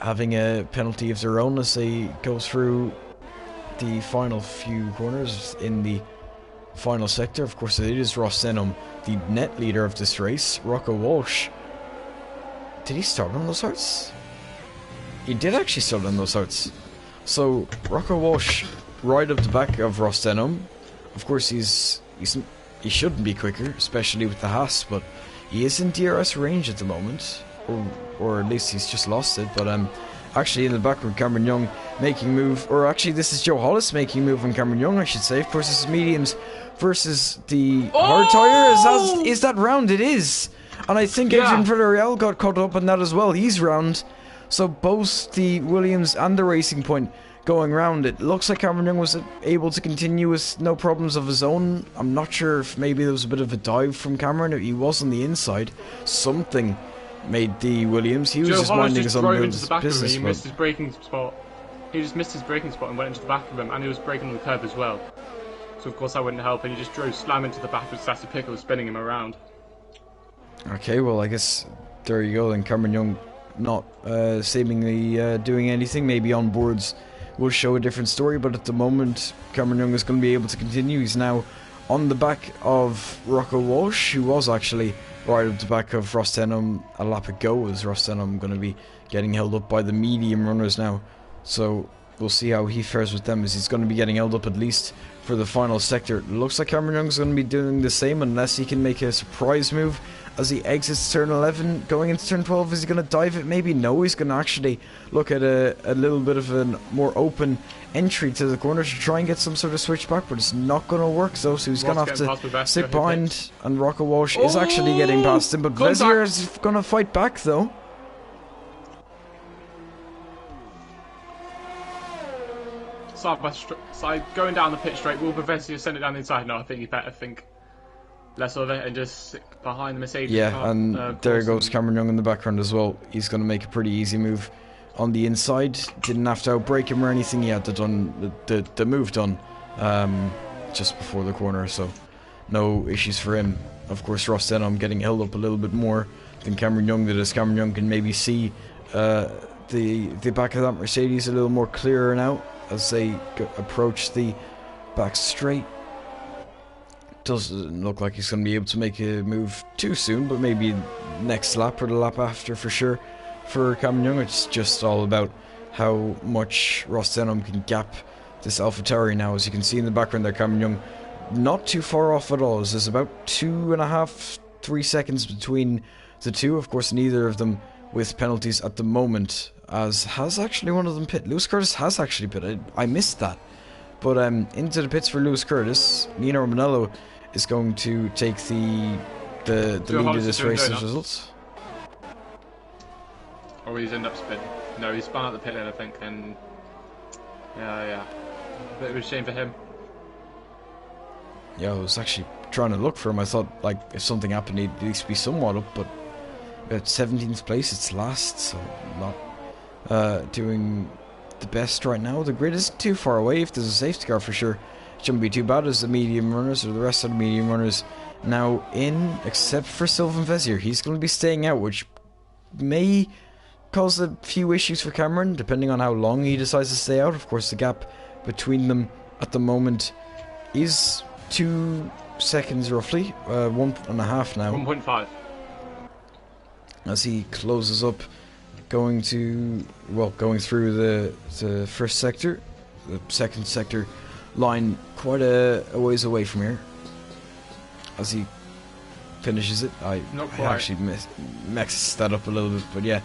having a penalty of their own as they go through the final few corners in the final sector. Of course, it is Ross Denham, the net leader of this race. Rocco Walsh, did he start on those hearts? He did actually start on those hearts. So Rocco Walsh right up the back of Ross Denham. Of course, he shouldn't be quicker, especially with the Haas, but he is in DRS range at the moment. Or at least he's just lost it, but actually in the background, Cameron Young making move, or actually this is Joe Hollis making move on Cameron Young, I should say. Of course, this is mediums versus the hard tyre. Is that round? It is, and I think Adrian Villarreal got caught up on that as well. He's round, so both the Williams and the Racing Point going round. It looks like Cameron Young was able to continue with no problems of his own. I'm not sure if maybe there was a bit of a dive from Cameron. He was on the inside. Something made the Williams. He was just minding his own business. He missed his braking spot. He just missed his braking spot and went into the back of him, and he was braking on the curb as well. So of course that wouldn't help, and he just drove slam into the back of Sassy Pickle, spinning him around. Okay, well I guess there you go then. Cameron Young not seemingly doing anything. Maybe on boards will show a different story, but at the moment Cameron Young is going to be able to continue. He's now on the back of Rocco Walsh, who was actually right up the back of Ross Denham a lap ago, as Ross Denham going to be getting held up by the medium runners now. So we'll see how he fares with them, as he's going to be getting held up at least for the final sector. It looks like Cameron Young's going to be doing the same, unless he can make a surprise move as he exits turn 11 going into turn 12. Is he going to dive it? Maybe no, he's going to actually look at a little bit of a more open entry to the corner to try and get some sort of switch back, but it's not going to work though, so he's going to have to sit behind, and Rocco Walsh is actually getting past him, but Vezier is going to fight back though. Side going down the pit straight. Will Vezier send it down the inside? No, I think you better think less of it and just sit behind the Mercedes car. And there goes Cameron Young in the background as well. He's going to make a pretty easy move on the inside. Didn't have to outbrake him or anything. He had the move done just before the corner, so no issues for him. Of course, Ross Denham getting held up a little bit more than Cameron Young did, as Cameron Young can maybe see the back of that Mercedes a little more clearer now as they approach the back straight. Doesn't look like he's going to be able to make a move too soon, but maybe next lap or the lap after for sure. For Cameron Young, it's just all about how much Ross Denham can gap this AlphaTauri now. As you can see in the background there, Cameron Young not too far off at all. There's about 2.5, 3 seconds between the two. Of course, neither of them with penalties at the moment, as has actually one of them pit. Lewis Curtis has actually pitted. I missed that. But into the pits for Lewis Curtis. Nino Romanello is going to take the lead of this race as results. Or he's ended up spinning. No, he spun out the pit lane, I think, and yeah, a bit of a shame for him. Yeah, I was actually trying to look for him. I thought, like, if something happened, he'd at least be somewhat up, but at 17th place, it's last, so not doing the best right now. The grid isn't too far away. If there's a safety car, for sure, it shouldn't be too bad, as the medium runners, or the rest of the medium runners, now in, except for Sylvain Vezier. He's going to be staying out, which may cause a few issues for Cameron, depending on how long he decides to stay out. Of course, the gap between them at the moment is 2 seconds roughly, 1.5 now. 1.5. As he closes up, going through the first sector, the second sector line, quite a ways away from here. As he finishes it. I quite. actually mixed that up a little bit, but yeah.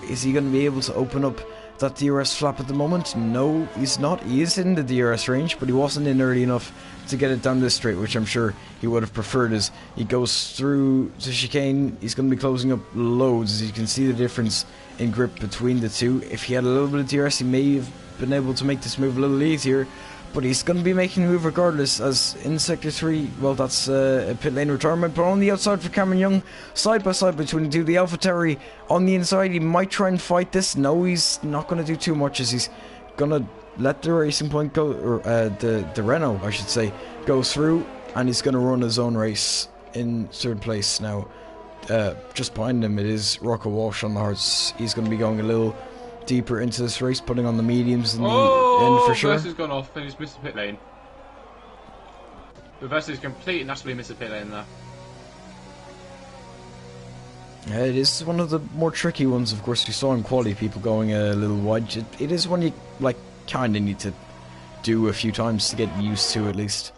Is he going to be able to open up that DRS flap at the moment? No, he's not. He is in the DRS range, but he wasn't in early enough to get it down this straight, which I'm sure he would have preferred. As he goes through the chicane, he's going to be closing up loads. As you can see the difference in grip between the two. If he had a little bit of DRS, he may have been able to make this move a little easier, but he's going to be making a move regardless, as in Sector 3, well, that's a pit lane retirement, but on the outside for Cameron Young, side by side between the two. The AlphaTauri on the inside, he might try and fight this. No, he's not going to do too much, as he's going to let the Racing Point go, or the Renault, I should say, go through, and he's going to run his own race in third place now. Just behind him, it is Rocco Walsh on the hards. He's going to be going a little deeper into this race, putting on the mediums in the end for sure. Versus gone off and he's missed the pit lane. The Versus completely and utterly missed the pit lane there. It is one of the more tricky ones, of course. We saw in quality people going a little wide. It is one you kind of need to do a few times to get used to, at least,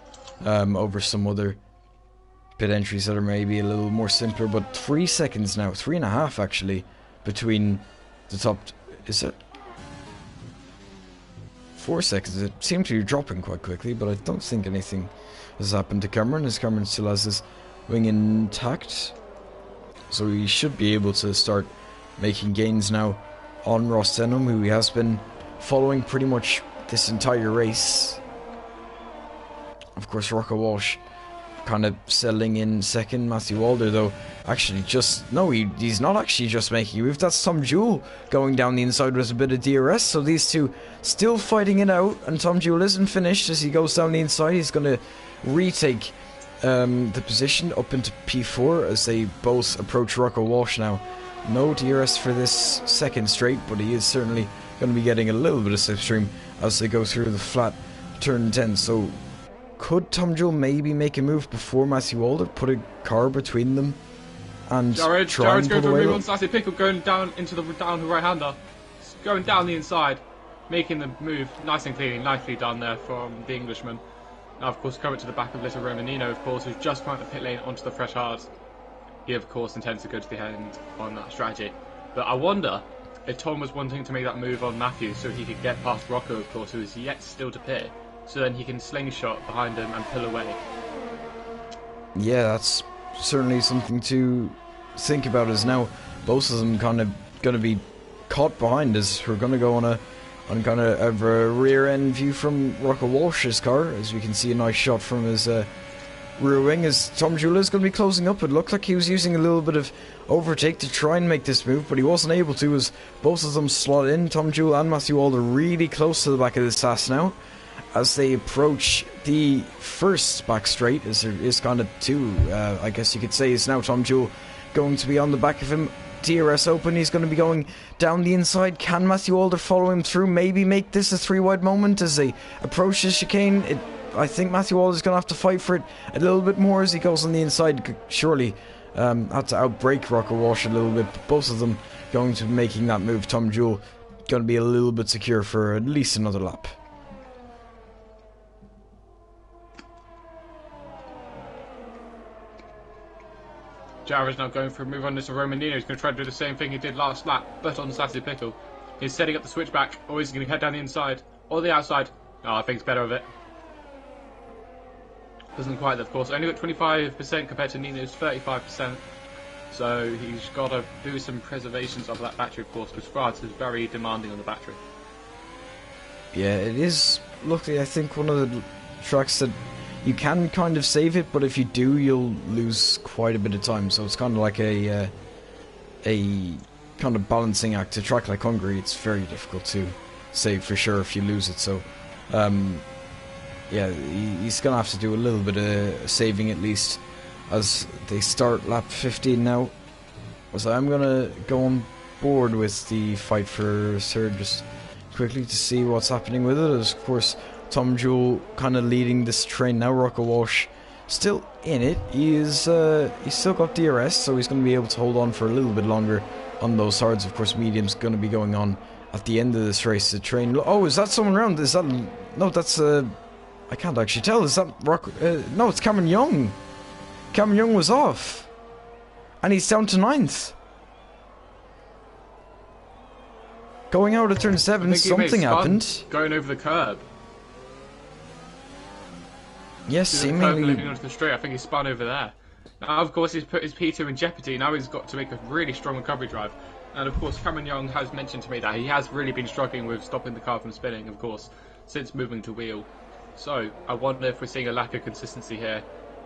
over some other pit entries that are maybe a little more simpler. But 3 seconds now, 3.5 actually, between the top. Is it 4 seconds? It seemed to be dropping quite quickly, but I don't think anything has happened to Cameron, as Cameron still has his wing intact. So he should be able to start making gains now on Ross Denham, who he has been following pretty much this entire race. Of course, Rocco Walsh kind of settling in second. Matthew Walder, though, actually he's not actually just making a move. That's Tom Jewell going down the inside with a bit of DRS. So these two still fighting it out, and Tom Jewell isn't finished as he goes down the inside. He's going to retake the position up into P4 as they both approach Rocco Walsh now. No DRS for this second straight, but he is certainly going to be getting a little bit of slipstream as they go through the flat turn 10. So could Tom Jewell maybe make a move before Matthew Walder, put a car between them, and try and pull going for a away? move on Sassy Pickle, going down into the right-hander, going down the inside, making the move nice and clean, nicely done there from the Englishman. Now, of course, coming to the back of Little Romanino, of course, who's just come out the pit lane onto the fresh hard. He, of course, intends to go to the end on that strategy. But I wonder if Tom was wanting to make that move on Matthew so he could get past Rocco, of course, who is yet still to pit, so then he can slingshot behind him and pull away. Yeah, that's certainly something to think about, as now both of them kind of going to be caught behind, as we're going to go on kind of a rear end view from Rocco Walsh's car, as we can see a nice shot from his rear wing, as Tom Jewell is going to be closing up. It looked like he was using a little bit of overtake to try and make this move, but he wasn't able to, as both of them slot in. Tom Jewell and Matthew Walder really close to the back of the SAS now as they approach the first back straight, as there is kind of two, I guess you could say, is now Tom Jewell going to be on the back of him. DRS open, he's going to be going down the inside. Can Matthew Walder follow him through, maybe make this a 3-wide moment as they approach the chicane? I think Matthew Walder is going to have to fight for it a little bit more as he goes on the inside. Surely had to outbrake Rocco Walsh a little bit, but both of them going to be making that move. Tom Jewell going to be a little bit secure for at least another lap. Jarvis now going for a move on this Romanino. He's going to try to do the same thing he did last lap, but on Sassy Pickle. He's setting up the switchback, or he's going to head down the inside, or the outside. Oh, I think it's better of it. Doesn't quite, of course. Only got 25% compared to Nino's 35%. So he's got to do some preservations of that battery, of course, because France is very demanding on the battery. Yeah, it is, luckily, I think, one of the tracks that you can kind of save it, but if you do, you'll lose quite a bit of time. So it's kind of like a kind of balancing act. A track like Hungary, it's very difficult to save for sure if you lose it. So, yeah, he's going to have to do a little bit of saving at least as they start lap 15 now. So I'm going to go on board with the fight for third just quickly to see what's happening with it. As, of course, Tom Jewell kind of leading this train now. Rocco Walsh still in it. He's still got DRS, so he's going to be able to hold on for a little bit longer on those hards. Of course, medium's going to be going on at the end of this race. The train. Oh, is that someone around? Is that no? That's I can't actually tell. Is that Rocco? No, it's Cameron Young. Cameron Young was off. And he's down to 9th. Going out of turn 7, something happened. Going over the curb. Yes, seemingly. Looking onto the straight, I think he spun over there. Now, of course, he's put his P2 in jeopardy. Now he's got to make a really strong recovery drive. And, of course, Cameron Young has mentioned to me that he has really been struggling with stopping the car from spinning, of course, since moving to wheel. So, I wonder if we're seeing a lack of consistency here.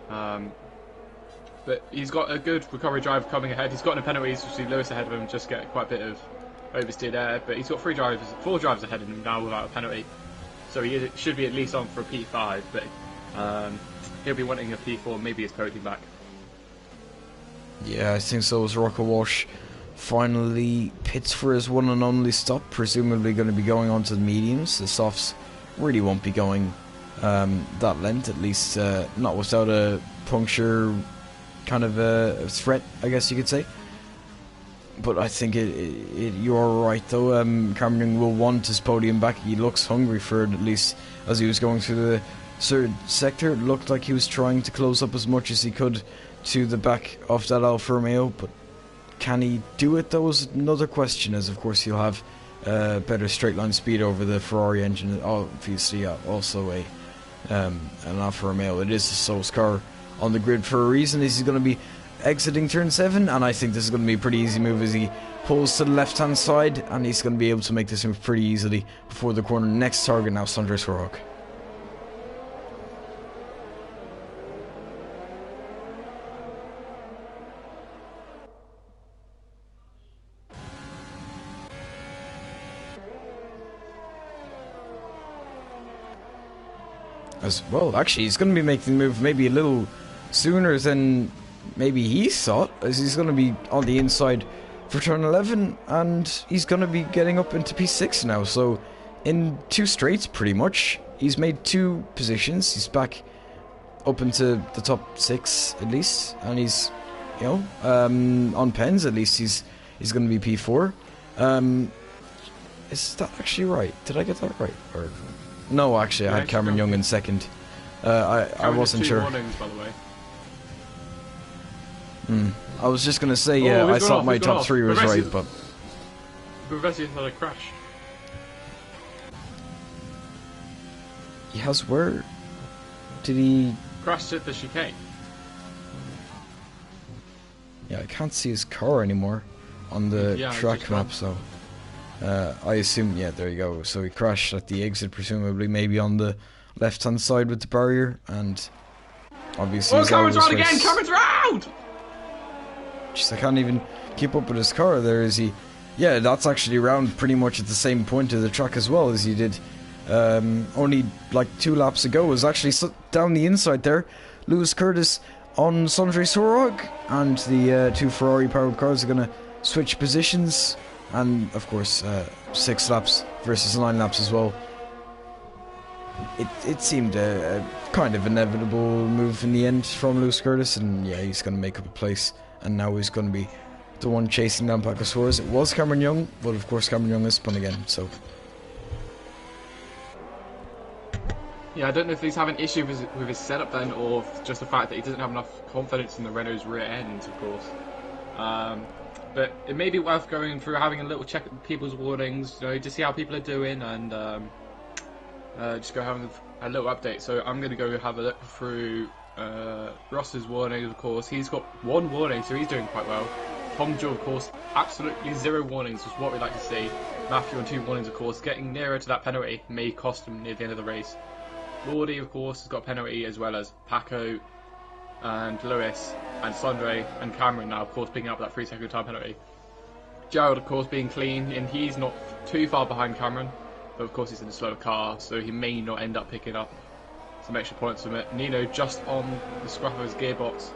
But he's got a good recovery drive coming ahead. He's got no penalties, which is Lewis ahead of him, just get quite a bit of oversteer there. But he's got 4 drivers ahead of him now without a penalty. So he should be at least on for a P5, but he'll be wanting a P4, maybe his podium back. Yeah, I think so. As Rocco Walsh finally pits for his one and only stop, presumably going to be going on to the mediums. The softs really won't be going that length, at least not without a puncture kind of a threat, I guess you could say. But I think you're right though. Cameron will want his podium back. He looks hungry for it, at least as he was going through the third sector. It looked like he was trying to close up as much as he could to the back of that Alfa Romeo, but can he do it though is another question, as of course he'll have better straight line speed over the Ferrari engine. Obviously also an Alfa Romeo. It is the slowest car on the grid for a reason. He's going to be exiting turn 7, and I think this is going to be a pretty easy move as he pulls to the left hand side, and he's going to be able to make this move pretty easily before the corner. Next target now, Sondre Sorog. As well, actually, he's going to be making the move maybe a little sooner than maybe he thought, as he's going to be on the inside for turn 11, and he's going to be getting up into P6 now. So in 2 straights, pretty much, he's made 2 positions. He's back up into the top 6 at least, and he's, you know, on pens at least he's going to be P4. Is that actually right? Did I get that right? Or no, actually, I had Cameron Young in second. I wasn't sure. Warnings, by the way. I was just gonna say, yeah, I thought my top 3 was right, but Bavesi had a crash. He has where? Did he crashed at the chicane? Yeah, I can't see his car anymore on the track map, so I assume, yeah, there you go. So he crashed at the exit, presumably, maybe on the left-hand side with the barrier, and obviously... Oh, Cameron's round again! Cameron's round! Jeez, I can't even keep up with his car there, is he? Yeah, that's actually round pretty much at the same point of the track as well as he did only like 2 laps ago. Was actually down the inside there. Lewis Curtis on Sondre Sorog, and the 2 Ferrari-powered cars are going to switch positions. And of course 6 laps versus 9 laps as well. It seemed a kind of inevitable move in the end from Lewis Curtis, and yeah, he's going to make up a place, and now he's going to be the one chasing down Paco Suarez. It was Cameron Young, but of course Cameron Young has spun again, so... Yeah, I don't know if he's having issue with his setup then, or just the fact that he doesn't have enough confidence in the Renault's rear end, of course. But it may be worth going through, having a little check at people's warnings, you know, to see how people are doing, and just go having a little update. So I'm going to go have a look through Ross's warnings, of course. He's got 1 warning, so he's doing quite well. Tom Joe, of course, absolutely 0 warnings, is what we like to see. Matthew on 2 warnings, of course. Getting nearer to that penalty may cost him near the end of the race. Lordy, of course, has got a penalty, as well as Paco and Lewis and Sondre and Cameron now, of course, picking up that 3-second time penalty. Gerald, of course, being clean, and he's not too far behind Cameron, but of course he's in a slower car, so he may not end up picking up some extra points from it. Nino just on the scruff of his gearbox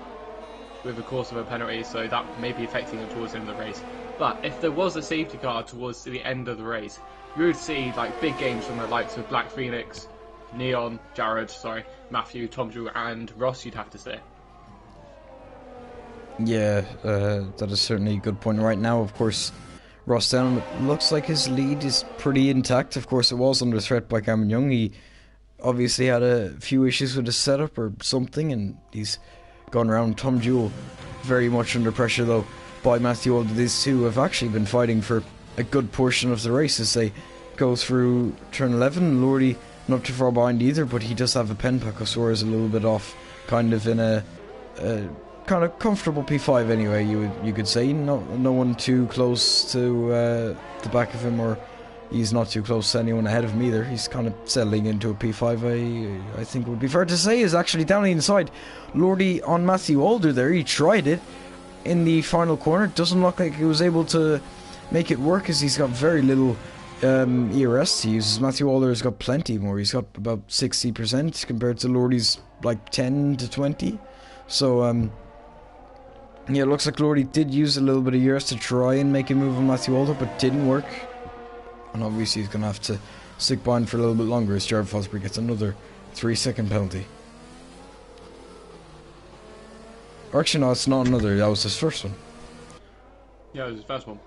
with the course of a penalty, so that may be affecting him towards the end of the race. But if there was a safety car towards the end of the race, you would see like big games from the likes of Black Phoenix, Neon, Matthew, Tom Drew, and Ross, you'd have to say. Yeah, that is certainly a good point. Right now, of course, Ross Denham, looks like his lead is pretty intact. Of course, it was under threat by Cameron Young. He obviously had a few issues with his setup or something, and he's going around. Tom Jewell very much under pressure though by Matthew Alder. These two have actually been fighting for a good portion of the race as they go through turn 11. Lordy not too far behind either, but he does have a pen. Paco Suarez a little bit off, kind of in a kind of comfortable P5 anyway, you could say. No one too close to the back of him, or he's not too close to anyone ahead of him either. He's kind of settling into a P5, I think would be fair to say. Is actually down the inside. Lordy on Matthew Alder there. He tried it in the final corner. Doesn't look like he was able to make it work, as he's got very little ERS to use. Matthew Alder has got plenty more. He's got about 60% compared to Lordy's like 10 to 20. So yeah, it looks like Lordy did use a little bit of ERS to try and make a move on Matthew Alder, but didn't work. And obviously he's going to have to stick behind for a little bit longer as Jared Fosbury gets another 3-second penalty. Or actually no, it's not another, that was his first one. Yeah, it was his first one.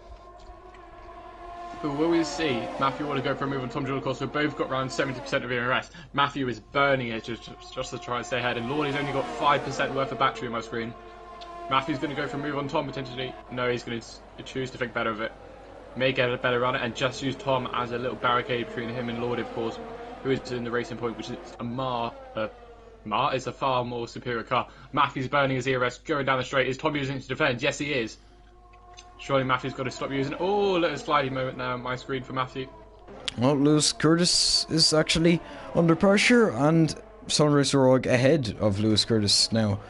But will we see Matthew want to go for a move on Tom Jewell? Of course, we've both got around 70% of ERS. Matthew is burning it just to try and stay ahead, and Lordy's only got 5% worth of battery on my screen. Matthew's going to go for a move on Tom potentially. No, he's going to choose to think better of it. May get a better run and just use Tom as a little barricade between him and Lordy, of course, who is in the racing point, which is is a far more superior car. Matthew's burning his ERS, going down the straight. Is Tom using it to defend? Yes, he is. Surely Matthew's got to stop using it. Oh, little slidey moment now on my screen for Matthew. Well, Lewis Curtis is actually under pressure, and Sunrise Roig ahead of Lewis Curtis now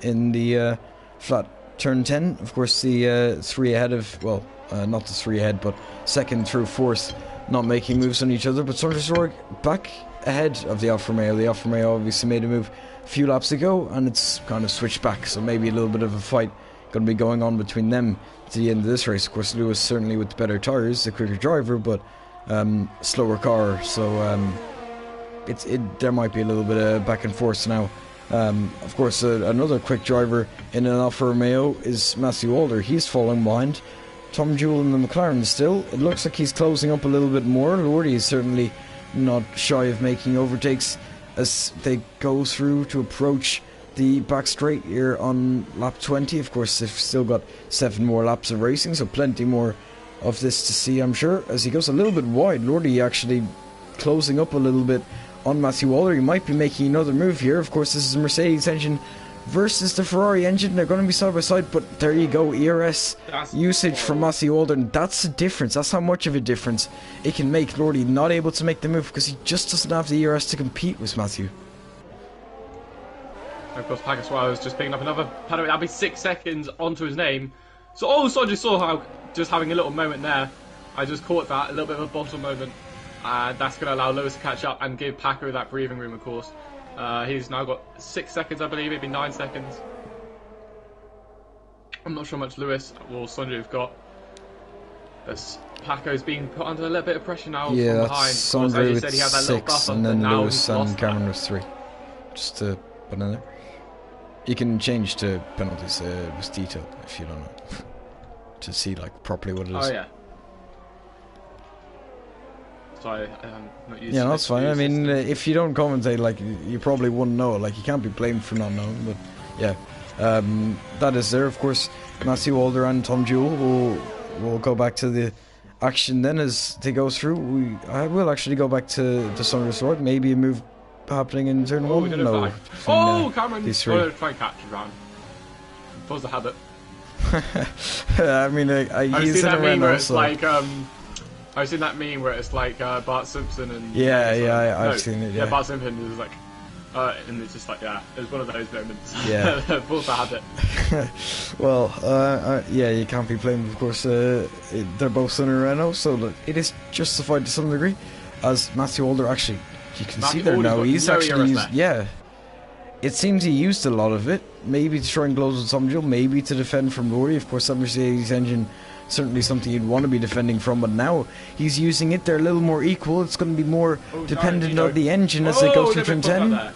in the flat turn 10. Of course, the 3 ahead of, well, not the 3 ahead, but 2nd through 4th not making moves on each other. But Sunrise Roig back ahead of the Alfa Romeo. The Alfa Romeo obviously made a move a few laps ago, and it's kind of switched back, so maybe a little bit of a fight going to be going on between them to the end of this race. Of course, Lewis certainly with the better tyres, the quicker driver, but slower car, so there might be a little bit of back and forth now. Of course, another quick driver in an Alfa Romeo is Matthew Alder. He's falling behind Tom Jewell in the McLaren still. It looks like he's closing up a little bit more. Lordy is certainly not shy of making overtakes as they go through to approach the back straight here on lap 20. Of course, they've still got 7 more laps of racing, so plenty more of this to see, I'm sure. As he goes a little bit wide, Lordy actually closing up a little bit on Matthew Alder. He might be making another move here. Of course, this is the Mercedes engine versus the Ferrari engine. They're going to be side by side, but there you go, ERS usage from Matthew Alder, and that's the difference. That's how much of a difference it can make. Lordy not able to make the move because he just doesn't have the ERS to compete with Matthew. Of course, Paco Suarez just picking up another penalty. That'll be 6 seconds onto his name. So, so I just saw how, just having a little moment there. I just caught that, a little bit of a bottle moment. And that's going to allow Lewis to catch up and give Paco that breathing room, of course. He's now got 6 seconds, I believe. It'd be 9 seconds. I'm not sure how much Lewis or Sondra have got. As Paco's being put under a little bit of pressure now from behind. Sondra with 6, and then Lewis and Cameron with 3. Just to put in there. You can change to penalties with detail if you don't know. To see like properly what it is. Oh yeah. Sorry, not used. Yeah, no, that's fine. I mean, if you don't commentate, like you probably wouldn't know. Like you can't be blamed for not knowing. But yeah, that is there. Of course, Matthew Alder and Tom Jewell will go back to the action then as they go through. I will actually go back to the Sunrise Road. Maybe a move happening in turn 1. No. Cameron! These 3. Try and catch him round. Pause the habit. I mean, he's in a Renault, so... I've seen that meme where it's like Bart Simpson and... I've seen it, yeah. Bart Simpson is like... and it's just like, yeah, it was one of those moments. Yeah. Pause the habit. Well, yeah, you can't be blamed, of course. They're both in a Renault, so look, it is justified to some degree. As Matthew Alder actually... You can see there now, he's actually used... Yeah. It seems he used a lot of it. Maybe to try and close with Tom Jewell, maybe to defend from Lordy. Of course, that Mercedes engine, certainly something you'd want to be defending from, but now he's using it. They're a little more equal. It's going to be more dependent on the engine as they go through turn 10.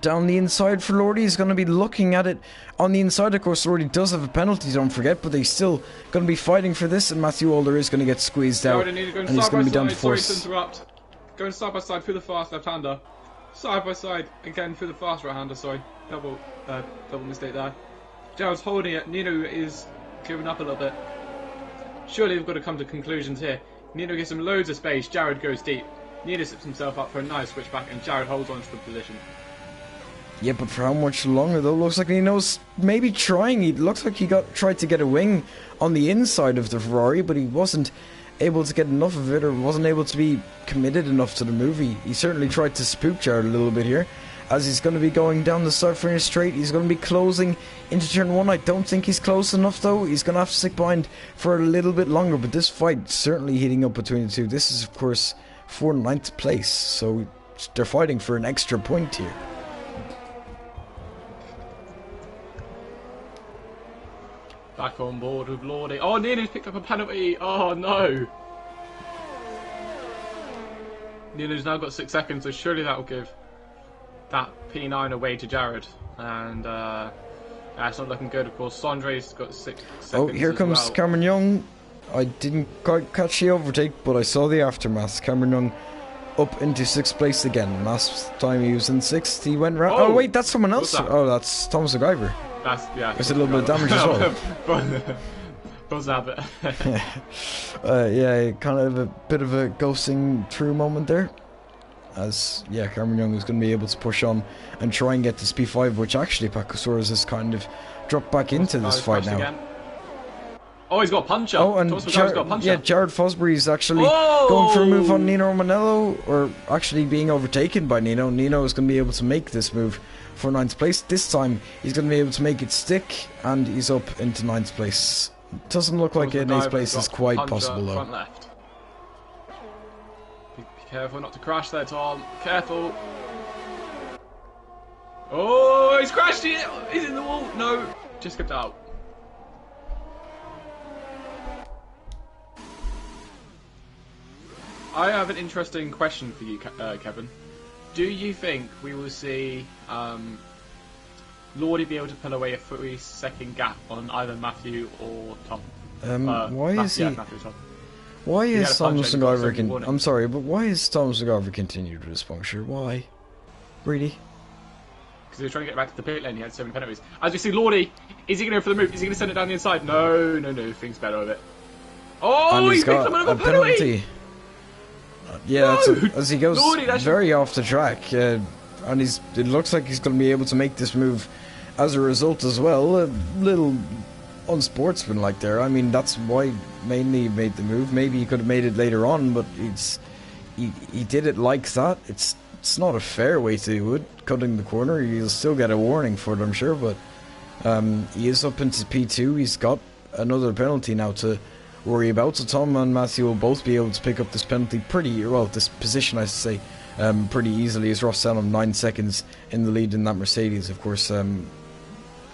Down the inside for Lordy, he's going to be looking at it on the inside. Of course, Lordy does have a penalty, don't forget, but they're still going to be fighting for this, and Matthew Alder is going to get squeezed out, and he's going to be down to 4th. Going side by side through the fast left-hander. Side by side, again through the fast right-hander, sorry. Double mistake there. Jared's holding it, Nino is giving up a little bit. Surely we've got to come to conclusions here. Nino gives him loads of space, Jared goes deep. Nino slips himself up for a nice switchback and Jared holds on to the position. Yeah, but for how much longer though? Looks like Nino's maybe trying. It looks like he tried to get a wing on the inside of the Ferrari, but he wasn't able to get enough of it, or wasn't able to be committed enough to the movie. He certainly tried to spook Jared a little bit here, as he's going to be going down the start finish straight. He's going to be closing into turn 1. I don't think he's close enough though. He's going to have to stick behind for a little bit longer, but this fight certainly heating up between the two. This is of course for 9th place, so they're fighting for an extra point here. Back on board with Lordy. Oh, Nino's picked up a penalty. Oh no. Nino's now got 6 seconds, so surely that will give that P9 away to Jared. And that's not looking good. Of course, Sondre's got 6 seconds. Oh, here comes well. Cameron Young. I didn't quite catch the overtake, but I saw the aftermath. Cameron Young up into 6th place again. Last time he was in 6th, he went round. Oh, wait, that's someone else. Oh, that's Thomas MacGyver. There's a little bit of damage as well. Buzz habit. Yeah, kind of a bit of a ghosting through moment there. As, yeah, Cameron Young is going to be able to push on and try and get this P5, which actually Pacosaurus has kind of dropped back into this fight now. Again. Oh, he's got a puncher. Oh, and got a puncher. Yeah, Jared Fosbury is actually going for a move on Nino Romanello, or actually being overtaken by Nino. Nino is going to be able to make this move for 9th place. This time he's going to be able to make it stick, and he's up into 9th place. Doesn't look like an 8th place is quite possible though. Front left. Be careful not to crash there, Tom. Careful. Oh, he's crashed it. He's in the wall. No, just skipped out. I have an interesting question for you, Kevin. Do you think we will see Lordy be able to pull away a 3-second gap on either Matthew or Tom? Why is he? Matthew, Tom. Why is Thomas MacGyver? I'm sorry, but why is Thomas MacGyver continued with this puncture? Why? Really? Because he was trying to get back to the pit lane. He had so many penalties. As we see, Lordy, is he going to go for the move? Is he going to send it down the inside? No. Thinks better of it. Oh, he's picked up another penalty. Yeah, as he goes very off the track, and it looks like he's going to be able to make this move as a result as well. A little unsportsmanlike there. I mean, that's why mainly he made the move. Maybe he could have made it later on, but he did it like that. It's not a fair way to do it. Cutting the corner, he'll still get a warning for it, I'm sure, but he is up into P2. He's got another penalty now to worry about, so Tom and Matthew will both be able to pick up this penalty this position I should say, pretty easily, as Ross down on 9 seconds in the lead in that Mercedes. Of course,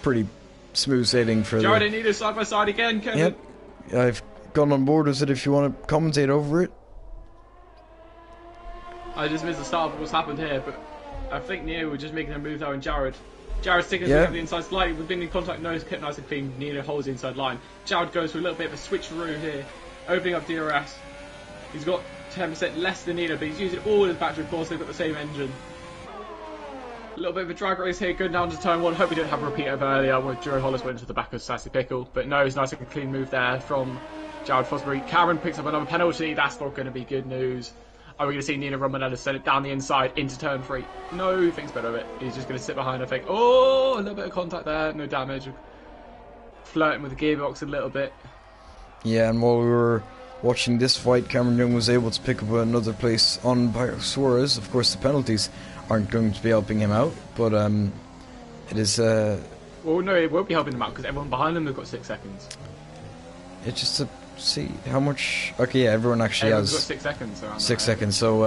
pretty smooth sailing for Jared and Nino side by side again, Kevin. Yep, I've gone on board with it if you want to commentate over it. I just missed the start of what's happened here, but I think Nino was just making a move there on Jared. Jared's sticking to the inside slightly, with being in contact, nose kept nice and clean. Nino holds the inside line. Jared goes for a little bit of a switcheroo here, opening up DRS. He's got 10% less than Nino, but he's using all his battery, of course. They've got the same engine. A little bit of a drag race here, going down to turn 1. Hope we didn't have a repeat of earlier when Drew Hollis went into the back of Sassy Pickle. But no, it's nice and clean move there from Jared Fosbury. Cameron picks up another penalty. That's not going to be good news. Are we going to see Nino Romanello send it down the inside into turn 3? No, he thinks better of it. He's just going to sit behind, I think. Oh, a little bit of contact there. No damage. Flirting with the gearbox a little bit. Yeah, and while we were watching this fight, Cameron Young was able to pick up another place on Suarez. Of course, the penalties aren't going to be helping him out, but it is... Well, no, it won't be helping him out because everyone behind him has got 6 seconds. It's just to see how much... Okay, yeah, everyone actually Everyone's has... got 6 seconds. 6 seconds, so...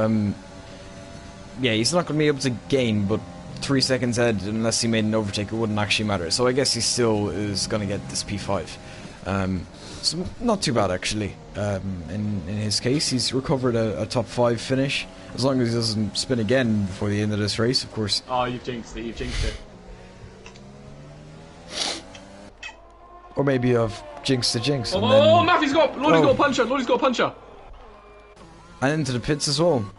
yeah, he's not going to be able to gain, but 3 seconds ahead, unless he made an overtake, it wouldn't actually matter. So I guess he still is going to get this P5. So not too bad, actually. In his case, he's recovered a top 5 finish, as long as he doesn't spin again before the end of this race, of course. Oh, you've jinxed it, Or maybe I've jinxed the jinx. Oh, Matthew's got... Lordy's got a puncher, Lordy's got a puncher. And into the pits as well.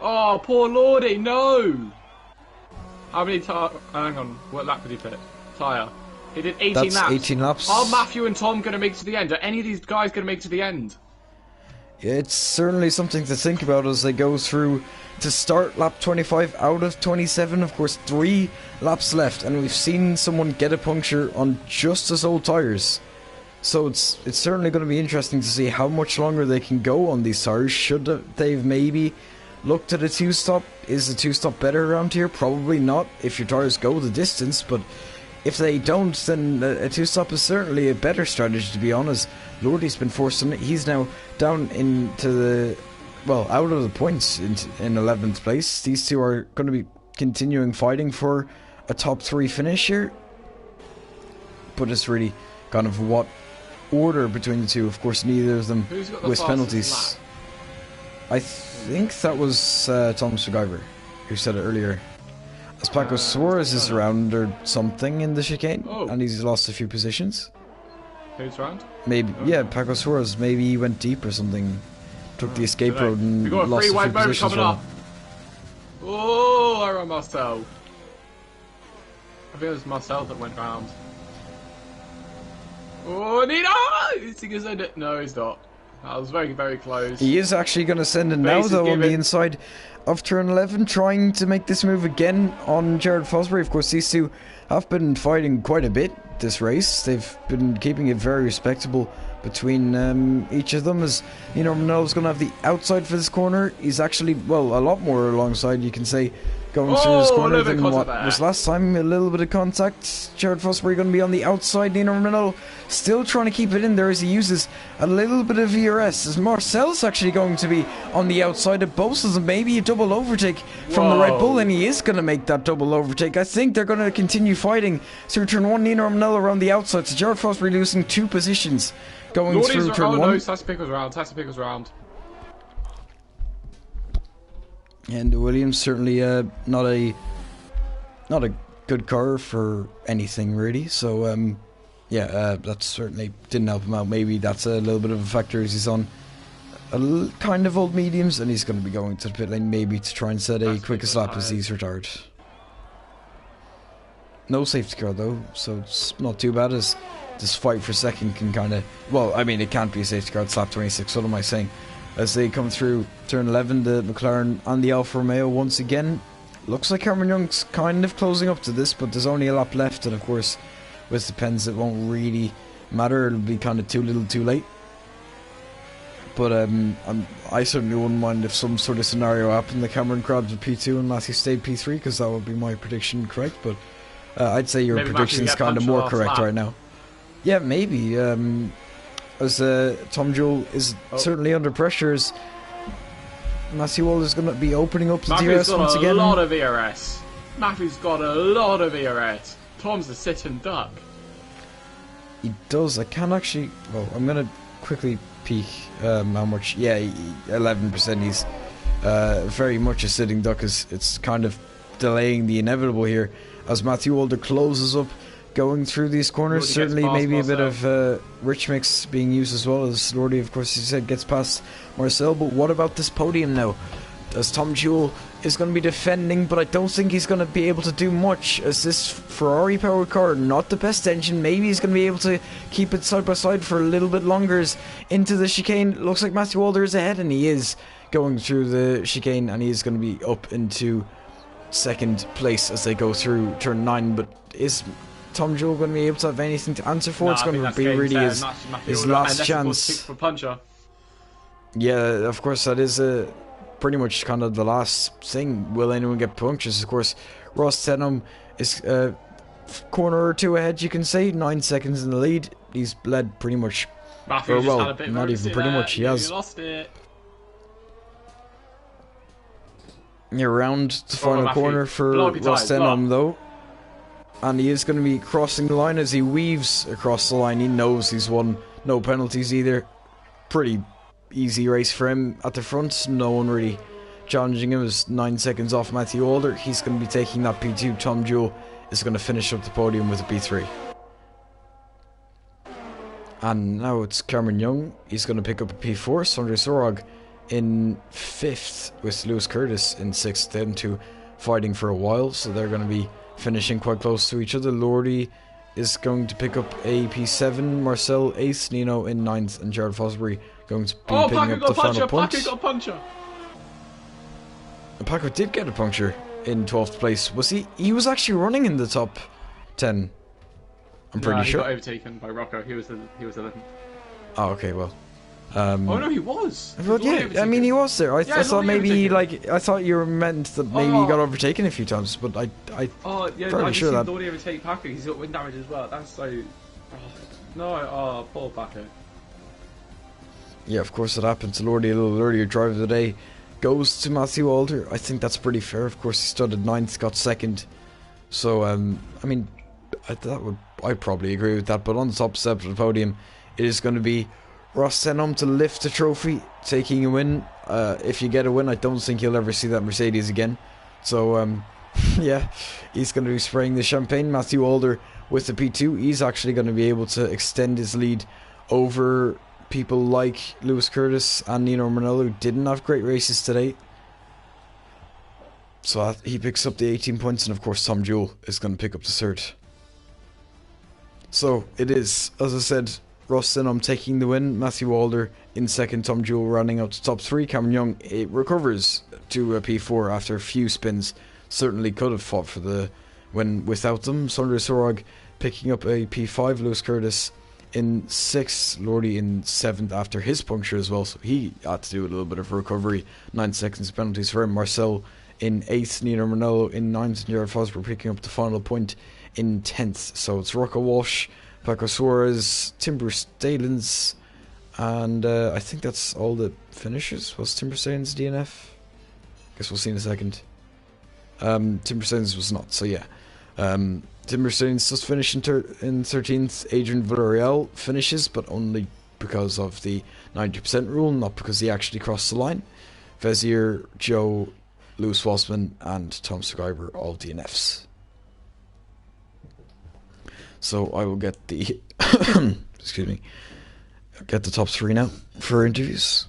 Oh, poor Lordy, no! How many hang on, what lap did he pit? Tyre. He did 18 That's laps. 18 laps. Are Matthew and Tom going to make it to the end? Are any of these guys going to make it to the end? It's certainly something to think about as they go through to start lap 25 out of 27. Of course, 3 laps left, and we've seen someone get a puncture on just as old tyres. So it's certainly going to be interesting to see how much longer they can go on these tyres. Should they've maybe looked at a 2-stop? Is a 2-stop better around here? Probably not if your tyres go the distance, but if they don't, then a 2-stop is certainly a better strategy, to be honest. Lordy's been forced on it. He's now down into the, well, out of the points in 11th place. These two are going to be continuing fighting for a top 3 finish here. But it's really kind of what order between the two. Of course, neither of them with penalties. Lap? I think that was Thomas MacGyver who said it earlier. As Paco Suarez is around or something in the chicane, and he's lost a few positions. Who's round? Maybe, yeah, Paco Suarez. Maybe he went deep or something. Took the escape road and we got a lost free a few wide moment positions. coming up. Oh, Aaron Marcel. I think it was Marcel that went round. Oh, Nino! Is he going to send it? No, he's not. That was very, very close. He is actually going to send it now, though, on the inside of turn 11, trying to make this move again on Jared Fosbury. Of course, these two have been fighting quite a bit this race. They've been keeping it very respectable between each of them, as Ronaldo's going to have the outside for this corner. He's actually, well, a lot more alongside, you can say, going through this corner than what was last time. A little bit of contact. Jared Fosbury going to be on the outside. Nino Ronaldo still trying to keep it in there as he uses a little bit of VRS, as Marcel's actually going to be on the outside of both of them. Maybe a double overtake from the Red Bull, and he is going to make that double overtake. I think they're going to continue fighting through turn 1. Nino Ronaldo around the outside, so Jared Fosbury losing 2 positions going through turn 1. No, Pickles round. And Williams certainly not a good car for anything really. So that certainly didn't help him out. Maybe that's a little bit of a factor as he's on kind of old mediums, and he's going to be going to the pit lane maybe to try and set a quickest lap as he's retired. No safety car though, so it's not too bad as this fight for second can kind of, well, I mean it can't be a safety car. It's lap 26. What am I saying? As they come through turn 11, the McLaren and the Alfa Romeo once again. Looks like Cameron Young's kind of closing up to this, but there's only a lap left, and of course with the pens it won't really matter. It'll be kind of too little too late. But I certainly wouldn't mind if some sort of scenario happened that Cameron grabs a P2 and Matthew stayed P3, because that would be my prediction correct. But I'd say your prediction is kind of more correct right now. Yeah, maybe. As Tom Joule is certainly under pressure, as Matthew Waller's going to be opening up the DRS once again. Matthew's got a lot of ERS. Tom's a sit and duck. He does. I can actually... Well, I'm going to quickly peek how much... Yeah, 11%. He's very much a sitting duck, as it's kind of delaying the inevitable here as Matthew Walder closes up going through these corners. Certainly maybe a bit of rich mix being used as well, as Lordy, of course, he said, gets past Marcel. But what about this podium now? As Tom Joule is going to be defending, but I don't think he's going to be able to do much, as this Ferrari powered car, not the best engine. Maybe he's going to be able to keep it side by side for a little bit longer. As into the chicane, looks like Matthew Walder is ahead, and he is going through the chicane, and he is going to be up into second place as they go through turn 9. But is Tom Joule going to be able to have anything to answer for? It's going to be really his last chance. Yeah, of course, that is pretty much kind of the last thing. Will anyone get punctures? Of course, Ross Denham is a corner or two ahead, you can say. 9 seconds in the lead. He's led pretty much. Matthew just had a bit not even pretty much. He has. Lost it. Yeah, around the final corner for Ross Denham, though. And he is going to be crossing the line. As he weaves across the line, he knows he's won. No penalties either. Pretty easy race for him at the front. No one really challenging him. Is 9 seconds off Matthew Alder. He's going to be taking that P2. Tom Joule is going to finish up the podium with a P3. And now it's Cameron Young. He's going to pick up a P4. Sondre Sorog in 5th with Lewis Curtis in 6th. Them two fighting for a while, so they're going to be finishing quite close to each other. Lordy is going to pick up a P7, Marcel 8th, Nino in 9th, and Jared Fosbury going to be picking up the final point. Paco got a puncture. Paco did get a puncture in 12th place. Was he? He was actually running in the top 10. I'm pretty sure. He got overtaken by Rocco. He was 11th. Oh, okay, well. Oh no, he was. Well, yeah, I mean, he was there. I thought maybe, like, I thought you meant that maybe he got overtaken a few times, but I pretty sure that. Lordy overtake Paco. He's got wind damage as well. That's so. No, poor Paco. Yeah, of course it happened to Lordy a little earlier. Driver of the day goes to Matthew Alder. I think that's pretty fair. Of course, he started 9th, got 2nd. So, I mean, I'd probably agree with that. But on the top step of the podium, it is going to be Ross Denham to lift the trophy, taking a win. If you get a win, I don't think you'll ever see that Mercedes again. So, yeah, he's going to be spraying the champagne. Matthew Alder with the P2. He's actually going to be able to extend his lead over people like Lewis Curtis and Nino Manello, who didn't have great races today. So he picks up the 18 points, and of course Tom Jewell is going to pick up the 3rd. So it is, as I said, Ross Denham taking the win, Matthew Alder in 2nd, Tom Jewell rounding out the top 3. Cameron Young recovers to a P4 after a few spins. Certainly could have fought for the win without them. Sondre Sorog picking up a P5, Lewis Curtis in 6th, Lordy in 7th after his puncture as well, so he had to do a little bit of recovery. 9 seconds penalties for him. Marcel in 8th, Nino Manello in 9th, and Jared Fosbury picking up the final point in 10th. So it's Rocco Walsh, Paco Suarez, Timber Stalins, and I think that's all the finishers. Was Timber Stalins DNF? Guess we'll see in a second. Timber Stalins was not, so yeah. Timber Stalins just finished in 13th. Adrian Villarreal finishes, but only because of the 90% rule, not because he actually crossed the line. Vezier, Joe, Lewis Wassman, and Tom Scriber all DNFs. So I will get the excuse me, get the top 3 now for interviews.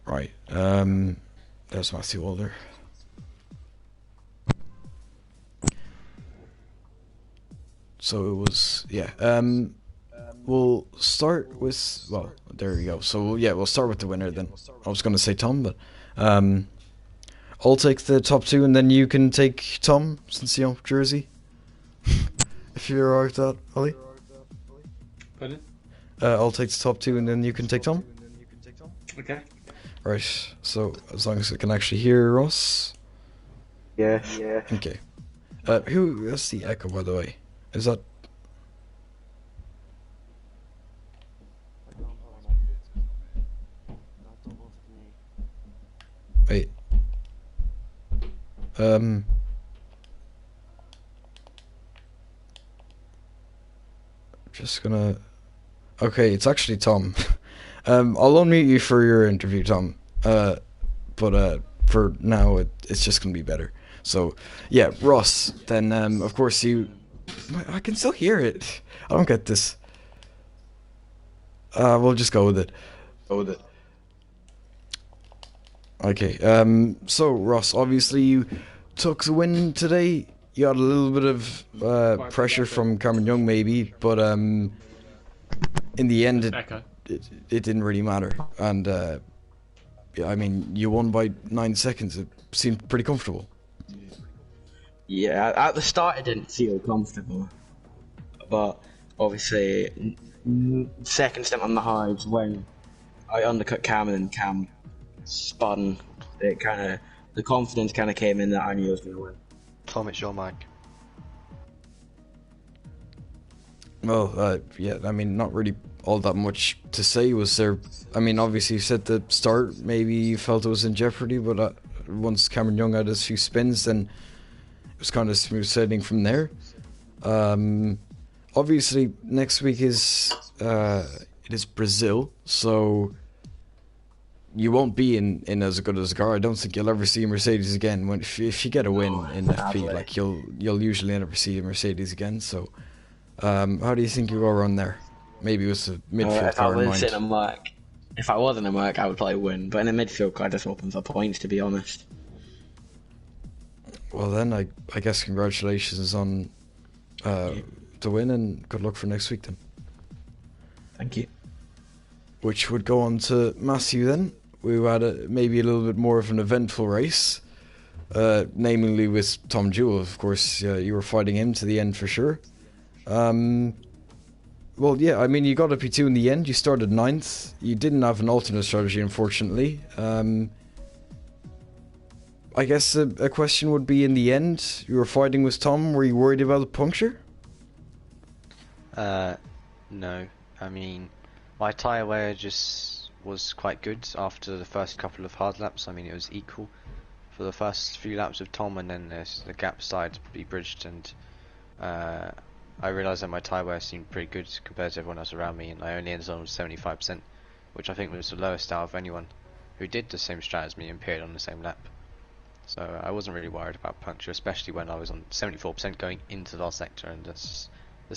Right, there's Matthew Alder. So it was, yeah. We'll start with, well, there you go. So yeah, we'll start with the winner then. I was going to say Tom, but I'll take the top two, and then you can take Tom, since you know Jersey. If you're alright with that, Ollie. Pardon? I'll take the top two, and then you can take Tom. Okay. Right. So as long as I can actually hear us. Yeah. Okay. That's the echo, by the way. Is that? Wait. Just gonna. Okay, it's actually Tom. I'll unmute you for your interview, Tom. But for now, it's just gonna be better. So, yeah, Ross. Then, of course, you. I can still hear it. I don't get this. We'll just go with it. Okay. So, Ross, obviously you took the win today. You had a little bit of pressure from Cameron Young, maybe, but in the end, it didn't really matter. And yeah, I mean, you won by 9 seconds. It seemed pretty comfortable. Yeah, at the start it didn't feel comfortable, but obviously, second step on the hives when I undercut Cam and Cam spun, the confidence kind of came in that I knew I was going to win. Tom, it's your mic. Well, yeah, I mean, not really all that much to say. Was there? I mean, obviously, you said the start, maybe you felt it was in jeopardy, but once Cameron Young had his few spins, then it was kind of smooth sailing from there. Obviously, next week is Brazil, so you won't be in as good as a car. I don't think you'll ever see a Mercedes again. If you get a win in FP, like you'll usually never see a Mercedes again. So, how do you think you'll go around there? Maybe it was a midfield car in mind. If I wasn't in Merc, I would probably win. But in a midfield car, just open for points, to be honest. Well, then I guess congratulations on the win, and good luck for next week then. Thank you. Which would go on to Matthew then. We had maybe a little bit more of an eventful race, namely with Tom Jewell. Of course, you were fighting him to the end for sure. Well, yeah, I mean, you got a P2 in the end. You started 9th. You didn't have an alternate strategy, unfortunately. I guess a question would be, in the end, you were fighting with Tom. Were you worried about a puncture? No. I mean, my tyre wear just was quite good after the first couple of hard laps. I mean, it was equal for the first few laps with Tom, and then the gap started to be bridged, and I realised that my tyre wear seemed pretty good compared to everyone else around me, and I only ended on 75%, which I think was the lowest out of anyone who did the same strat as me and appeared on the same lap. So I wasn't really worried about puncture, especially when I was on 74% going into the last sector, and that's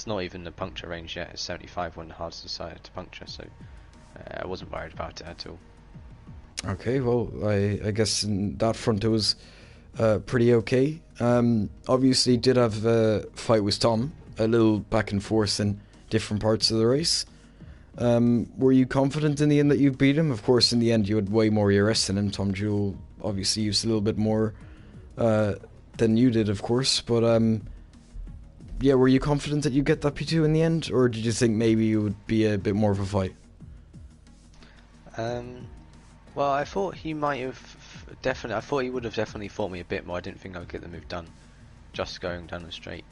not even the puncture range yet. It's 75 when the hards decided to puncture, so I wasn't worried about it at all. Okay, well, I guess in that front it was pretty okay. Obviously did have a fight with Tom, a little back and forth in different parts of the race. Were you confident in the end that you beat him? Of course, in the end you had way more ERS than him. Tom Jewell obviously used a little bit more than you did, of course, but yeah, were you confident that you get that P2 in the end, or did you think maybe it would be a bit more of a fight? Well, I thought he might have definitely. I thought he would have definitely fought me a bit more. I didn't think I would get the move done, just going down the straight.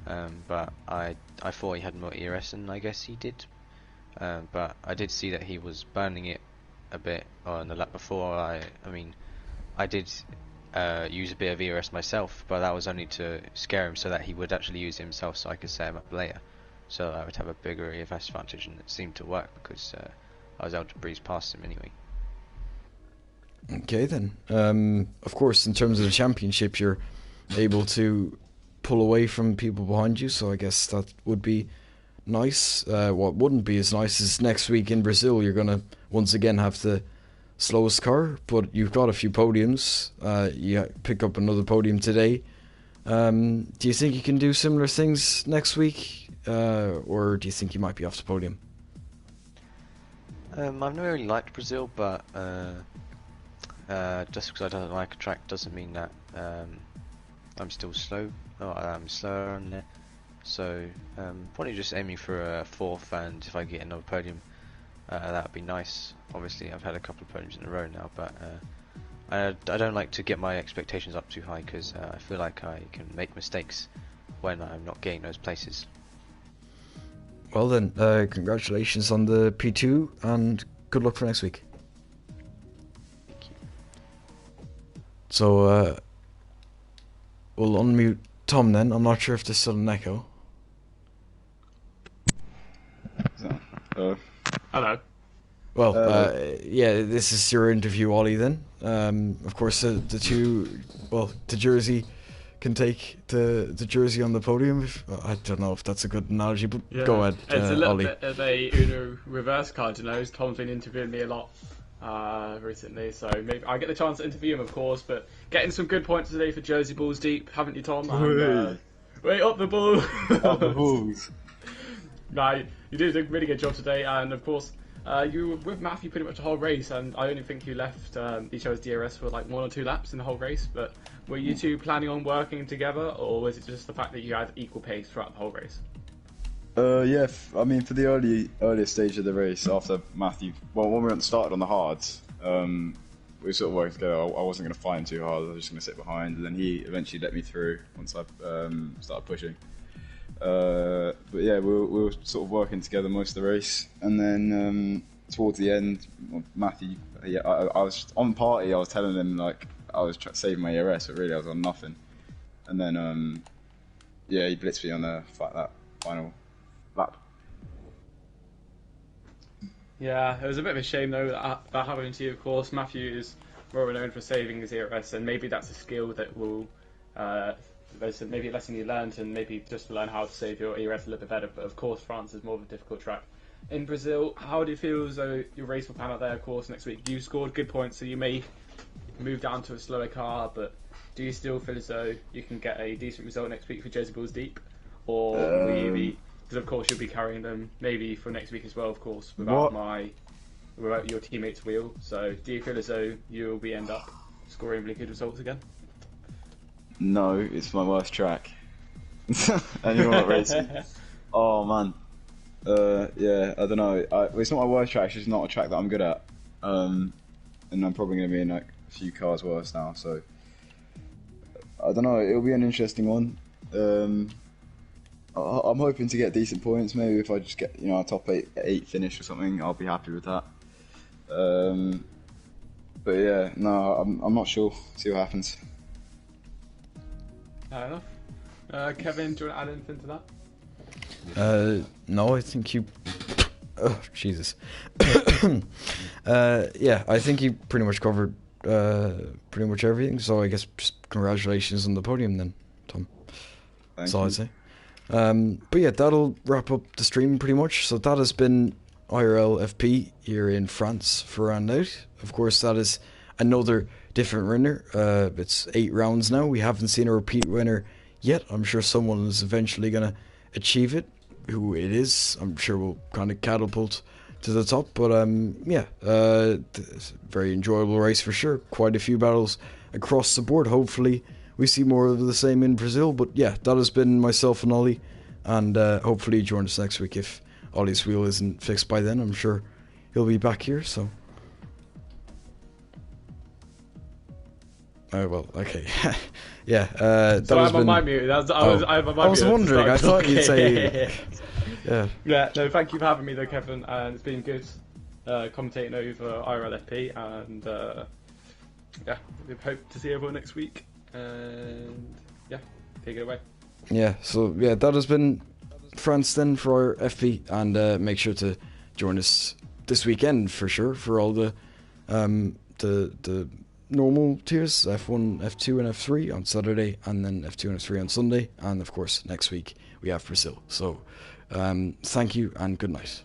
But I thought he had more ERS, and I guess he did. But I did see that he was burning it a bit on the lap before. I mean, I did use a bit of ERS myself, but that was only to scare him so that he would actually use it himself, so I could set him up later, so I would have a bigger ERS advantage, and it seemed to work because I was able to breeze past him anyway. Okay then. Of course, in terms of the championship, you're able to pull away from people behind you, so I guess that would be nice. What wouldn't be as nice is next week in Brazil you're gonna once again have the slowest car, but you've got a few podiums. You pick up another podium today. Do you think you can do similar things next week, or do you think you might be off the podium? I've never really liked Brazil, but just because I don't like a track doesn't mean that I'm still slow. Or I'm slower on there. So probably just aiming for a fourth, and if I get another podium, that would be nice. Obviously, I've had a couple of podiums in a row now, but I don't like to get my expectations up too high because I feel like I can make mistakes when I'm not getting those places. Well then, congratulations on the P2 and good luck for next week. Thank you. So we'll unmute Tom then. I'm not sure if there's still an echo. Hello. Well, yeah, this is your interview, Ollie, then. Of course, the jersey can take the jersey on the podium. I don't know if that's a good analogy, but go ahead, It's a little Ollie. bit of a Uno reverse card, you know. Tom's been interviewing me a lot recently, so maybe I get the chance to interview him, of course, but getting some good points today for Jersey Bulls Deep, haven't you, Tom? And, wait, up the ball! Up the Bulls. No, you did a really good job today, and of course, you were with Matthew pretty much the whole race, and I only think you left each other's DRS for like 1 or 2 laps in the whole race, but were you two planning on working together, or was it just the fact that you had equal pace throughout the whole race? Yeah, I mean, for the earlier stage of the race, after Matthew, when we started on the hards, we sort of worked together. I wasn't going to fight him too hard, I was just going to sit behind, and then he eventually let me through once I started pushing. But yeah, we were sort of working together most of the race, and then towards the end, Matthew, yeah, I was on party. I was telling him like I was saving my ERS, but really I was on nothing. And then yeah, he blitzed me on that final lap. Yeah, it was a bit of a shame though that happened to you. Of course, Matthew is more known for saving his ERS, and maybe that's a skill that will. There's maybe a lesson you learned, and maybe just to learn how to save your ERS a little bit better. But of course, France is more of a difficult track. In Brazil, how do you feel as though your race will pan out there, of course, next week? You scored good points, so you may move down to a slower car, but do you still feel as though you can get a decent result next week for Jersey Bulls Deep? Or will you be, because of course you'll be carrying them maybe for next week as well, of course, without your teammates' wheel. So do you feel as though you'll be end up scoring really good results again? No, it's my worst track. And you're not racing. Oh man. Yeah, I don't know. It's not my worst track. It's just not a track that I'm good at. And I'm probably going to be in like a few cars worse now. So I don't know. It'll be an interesting one. I'm hoping to get decent points. Maybe if I just get a top eight finish or something, I'll be happy with that. But yeah, no, I'm not sure. See what happens. Fair enough. Kevin, do you want to add anything to that? No, I think you. Oh, Jesus. Yeah, I think you pretty much covered pretty much everything. So I guess just congratulations on the podium then, Tom. That's all I'd say. But yeah, that'll wrap up the stream pretty much. So that has been IRL FP here in France for round out. Of course, that is another different winner. It's 8 rounds now. We haven't seen a repeat winner yet. I'm sure someone is eventually going to achieve it. Who it is, I'm sure will kind of catapult to the top. But yeah, very enjoyable race for sure. Quite a few battles across the board. Hopefully we see more of the same in Brazil. But yeah, that has been myself and Ollie, and hopefully join us next week. If Ollie's wheel isn't fixed by then, I'm sure he'll be back here. So oh well, okay. Yeah, that so has I'm on been... my mute. I was wondering. I thought you'd say. Yeah. Yeah. No, thank you for having me, though, Kevin. And it's been good commentating over IRLFP. And yeah, we hope to see everyone next week. And yeah, take it away. Yeah. So yeah, that has been France then for our FP, and make sure to join us this weekend for sure for all the normal tiers, F1, F2 and F3 on Saturday, and then F2 and F3 on Sunday, and of course next week we have Brazil. So thank you and good night.